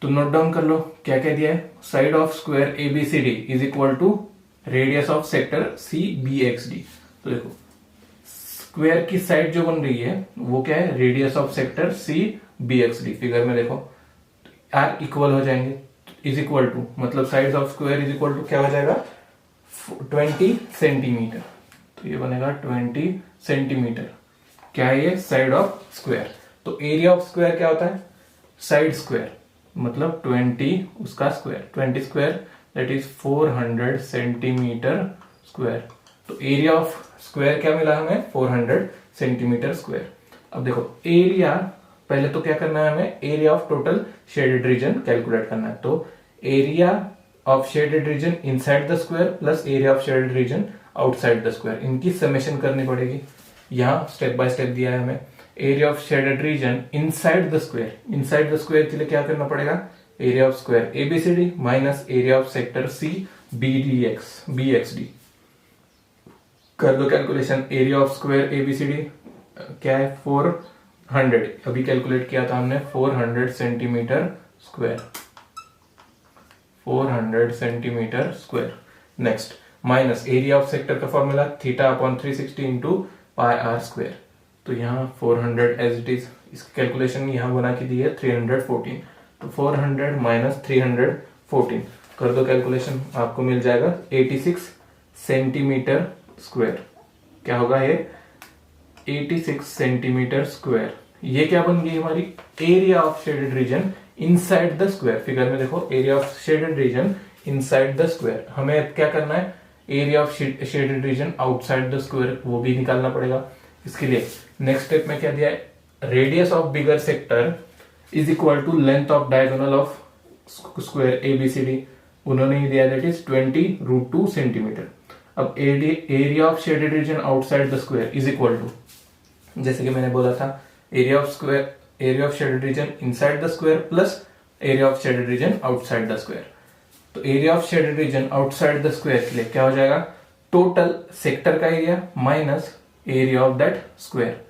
तो नोट डाउन कर लो क्या क्या दिया है। Side of square ABCD is equal to radius of sector CBXD। तो देखो स्क्वायर की साइड जो बन रही है वो क्या है, radius of sector CBXD। Figure में देखो आर इक्वल हो जाएंगे, इज इक्वल टू मतलब side of square is equal to क्या हो जाएगा 20 सेंटीमीटर। तो ये बनेगा 20 सेंटीमीटर। क्या है ये, साइड ऑफ स्क्वायर। तो एरिया ऑफ स्क्वायर क्या होता है, साइड स्क्वायर मतलब 20 उसका square, 20 square that is 400 centimetre square. तो एरिया ऑफ स्क्वायर क्या मिला हमें, 400 सेंटीमीटर स्क्वायर। अब देखो एरिया, पहले तो क्या करना है हमें, area of total shaded region calculate करना है। तो area of shaded region inside the square plus area of shaded region outside the square, इनकी समेशन करनी पड़ेगी। यहाँ स्टेप बाय स्टेप दिया है हमें। Area of shaded region inside the square, inside the square के लिए क्या करना पड़ेगा, area of square ABCD minus area of sector C BXD. कर दो calculation, area of square ABCD क्या है 400, अभी कैलकुलेट किया था हमने 400 centimetre square, 400 centimetre square. Next minus area of sector का formula theta upon 360 into pi are square. तो यहाँ 400 एज इट इज, इसकी कैलकुलेशन यहाँ बना के दी है 314, तो 400 माइनस 314 कर दो कैलकुलेशन, आपको मिल जाएगा 86 सेंटीमीटर स्क्वायर। क्या होगा ये 86 सेंटीमीटर स्क्वायर। ये क्या बन गई हमारी area of shaded region inside the square. Figure में देखो area of shaded region inside the square. हमें क्या करना है, area of shaded region outside the square, वो भी निकालना पड़ेगा। इसके लिए नेक्स्ट स्टेप में क्या दिया है, radius of bigger sector is equal to length of diagonal of square ABCD. उन्होंने ही दिया दैट इज 20√2 सेंटीमीटर। अब area of shaded region outside the square is equal to, जैसे कि मैंने बोला था, area of shaded region inside the square plus area of shaded region outside the square. तो area of shaded region outside the square के लिए क्या हो जाएगा, टोटल सेक्टर का area minus area of that square.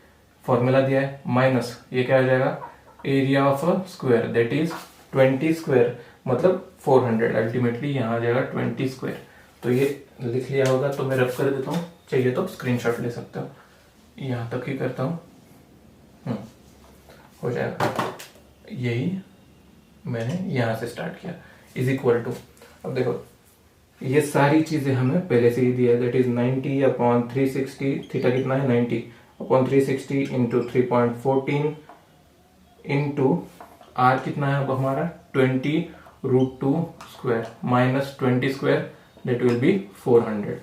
Formula दिया है minus, ये क्या हो जाएगा, area of square that is 20 square मतलब 400, अल्टीमेटली यहाँ आ जाएगा 20 स्क्वायर। तो ये लिख लिया होगा, तो मैं रब कर देता हूँ, चाहिए तो स्क्रीनशॉट ले सकते हो। यहां तक ही करता हूं, हो जाएगा। यही मैंने यहां से स्टार्ट किया, इज इक्वल टू, अब देखो ये सारी चीजें हमें पहले से ही दिया है, दैट इज 90 अपॉन 360, थीटा कितना है 90 अपॉन 360 इंटू 3.14 इंटू आर कितना है अब हमारा 20√2 square minus 20 square that will B 400।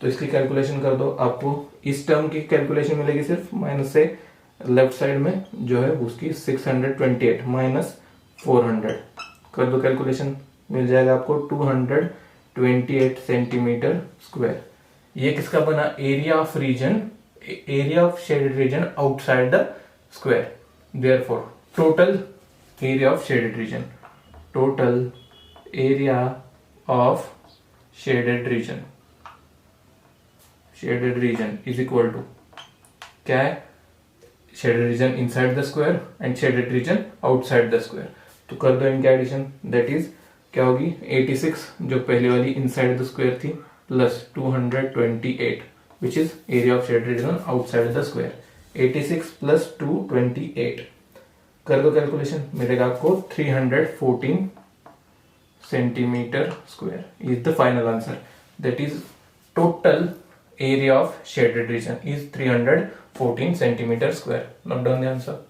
तो इसकी कैलकुलेशन कर दो, आपको इस टर्म की कैलकुलेशन मिलेगी सिर्फ माइनस से, लेफ्ट साइड में जो है उसकी 628 माइनस 400 कर दो कैलकुलेशन, मिल जाएगा आपको 228 सेंटीमीटर स्क्वायर। ये किसका बना, area of region, area of shaded region outside the square. Therefore total area of shaded region, total area of shaded region, shaded region is equal to क्या है, shaded region inside the square and shaded region outside the square. तो कर दो इनकी addition, that is क्या होगी 86 जो पहले वाली इनसाइड द स्क्वायर थी plus 228 which is area of shaded region outside the square. 86 plus 228 कर दो कैलकुलेशन, मिलेगा आपको 314 centimetre square is the final answer. That is total area of shaded region is 314 centimetre square. Note down the answer.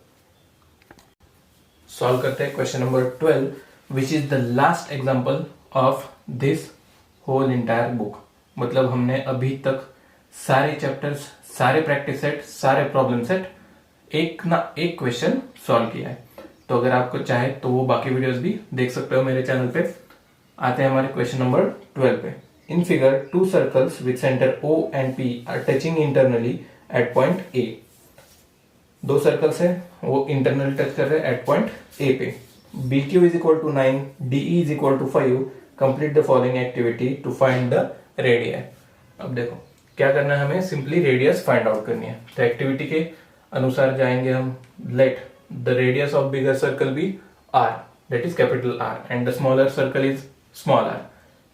Solve करते हैं question number 12 which is the last example of this whole entire book. मतलब हमने अभी तक सारे chapters, सारे practice set, सारे problem set एक ना एक क्वेश्चन सॉल्व किया है। तो अगर आपको चाहे तो वो बाकी वीडियोस भी देख सकते हो मेरे चैनल पे। आते हैं हमारे क्वेश्चन नंबर 12 पे। In figure two circles with centre O and P are touching internally at point A। दो सर्कल्स है, वो इंटरनली टच कर रहे हैं एट पॉइंट A पे। BQ is equal to 9, DE is equal to 5। Complete the following activity to find the radius. अब देखो क्या करना है, हमें सिंपली रेडियस फाइंड आउट करनी है। तो एक्टिविटी के अनुसार जाएंगे हम। Let the radius of bigger circle be R, that is capital R, and the smaller circle is small r।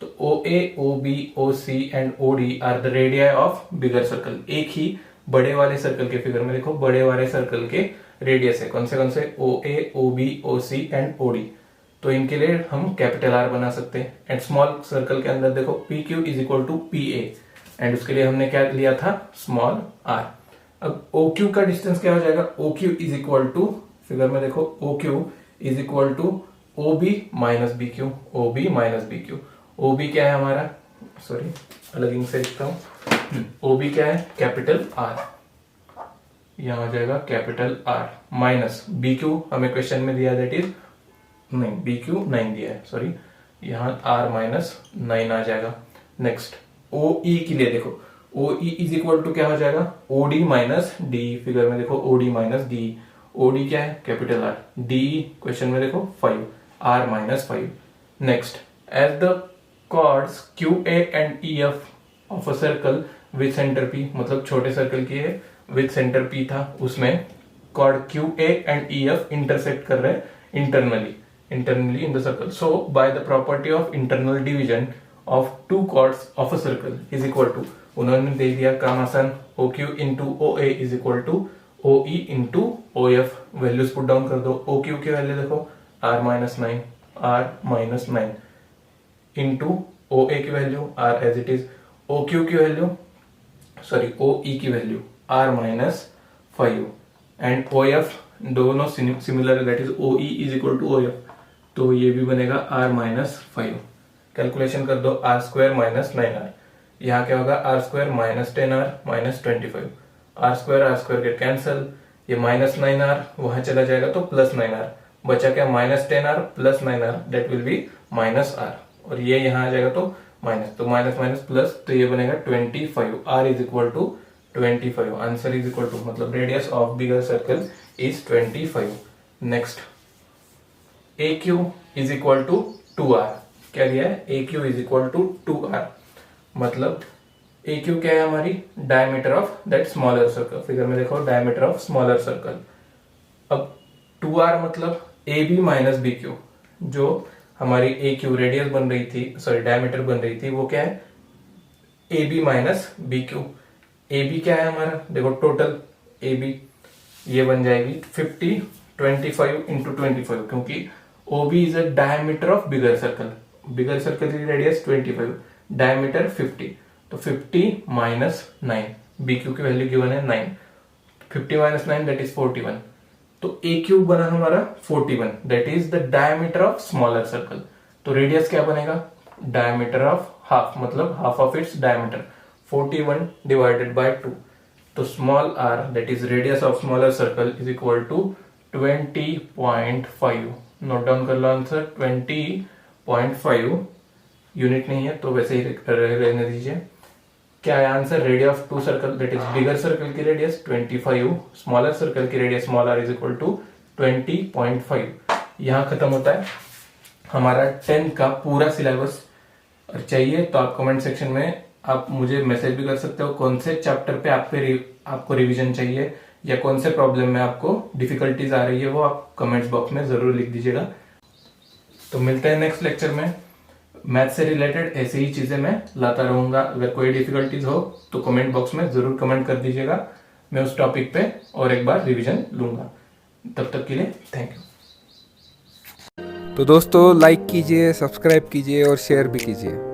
तो OA, OB, OC and OD are the radius of bigger circle. एक ही बड़े वाले circle के figure में देखो, बड़े वाले सर्कल के रेडियस है कौन से OA, OB, OC and OD। तो इनके लिए हम कैपिटल R बना सकते हैं। एंड स्मॉल सर्कल के अंदर देखो PQ is equal to PA, and उसके लिए हमने क्या लिया था, स्मॉल r। अब OQ का डिस्टेंस क्या हो जाएगा, OQ is equal to, figure में देखो OQ is equal to OB minus BQ, OB minus BQ। OB क्या है हमारा, सॉरी अलग इंक से लिखता हूं, OB क्या है, कैपिटल R, यहां हो जाएगा कैपिटल R माइनस BQ हमें क्वेश्चन में दिया, दैट इज नहीं, BQ 9 दिया है, सॉरी, यहाँ R माइनस 9 आ जाएगा। नेक्स्ट OE के लिए देखो, ओ ई इज इक्वल टू क्या हो जाएगा, ओडी माइनस डी। फिगर में देखो ओडी माइनस डी, ओडी क्या है कैपिटल आर, डी क्वेश्चन में देखो 5, R minus 5। Next, as the chords Q A and E F of a circle with centre P, मतलब छोटे सर्कल की है विथ सेंटर पी था, उसमें chord Q A and E F intersect कर रहे हैं internally in the circle. So by the property of internal division of two chords of a circle is equal to, उन्होंने दे दिया काम आसान, O Q into O A is equal to O E into O F. Values put down कर दो, O Q की value देखो R minus 9 into O A की value are as it is, O Q की value sorry O E की value R minus 5 and O F दोनों similar, that is O E is equal to O F, तो ये भी बनेगा are minus 5। Calculation कर दो, आर स्क्वायर माइनस 9r, यहाँ क्या होगा R square minus 10r minus 25, R square get cancel, ये माइनस 9r वहां चला जाएगा तो प्लस 9r, बचा क्या minus 10r plus 9r, that will be minus r, और ये यहाँ आ जाएगा तो माइनस, तो माइनस माइनस प्लस, तो ये बनेगा 25, r is equal to 25, answer is equal to, मतलब radius of bigger circle is 25। Next, A Q is equal to 2r, क्या दिया है A Q is equal to 2r, मतलब ए क्यू क्या है हमारी diameter of that smaller circle, figure में देखो डायमीटर ऑफ स्मॉलर सर्कल। अब 2r मतलब A B minus B Q, जो हमारी ए क्यू रेडियस बन रही थी, सॉरी डायमीटर बन रही थी, वो क्या है A B minus B Q. A B क्या है हमारा, देखो टोटल ए बी ये बन जाएगी 50 25 इंटू 25, क्योंकि O B is a diameter of bigger circle की रेडियस 25, डायमीटर 50, तो 50 माइनस 9, बी क्यू की वैल्यू गिवन है 9, 50 माइनस 9 दैट इज 41, तो ए क्यू बना हमारा 41, that is the diameter of smaller circle. तो रेडियस क्या बनेगा डायमीटर ऑफ हाफ, मतलब half of its diameter, 41 divided by 2, तो small R that is radius of smaller circle is equal to 20.5। Note down कर लो answer 20.5, unit नहीं है तो वैसे ही रहने दीजिए। क्या है answer, radius of two circle that is bigger circle की रेडियस 25, स्मॉलर सर्कल की radius small R is equal to 20.5। यहाँ खत्म होता है हमारा 10 का पूरा सिलेबस। और चाहिए तो आप कमेंट सेक्शन में आप मुझे मैसेज भी कर सकते हो, कौन से चैप्टर पे आपको रिवीजन चाहिए या कौन से प्रॉब्लम में आपको डिफिकल्टीज आ रही है, वो आप कमेंट्स बॉक्स में जरूर लिख दीजिएगा। तो मिलते हैं नेक्स्ट लेक्चर में, मैथ से रिलेटेड ऐसी ही चीजें मैं लाता रहूंगा। अगर कोई डिफिकल्टीज हो तो कमेंट बॉक्स में जरूर कमेंट कर दीजिएगा, मैं उस टॉपिक पे और एक बार रिवीजन लूंगा। तब तक के लिए थैंक यू। तो दोस्तों लाइक कीजिए, सब्सक्राइब कीजिए और शेयर भी कीजिए।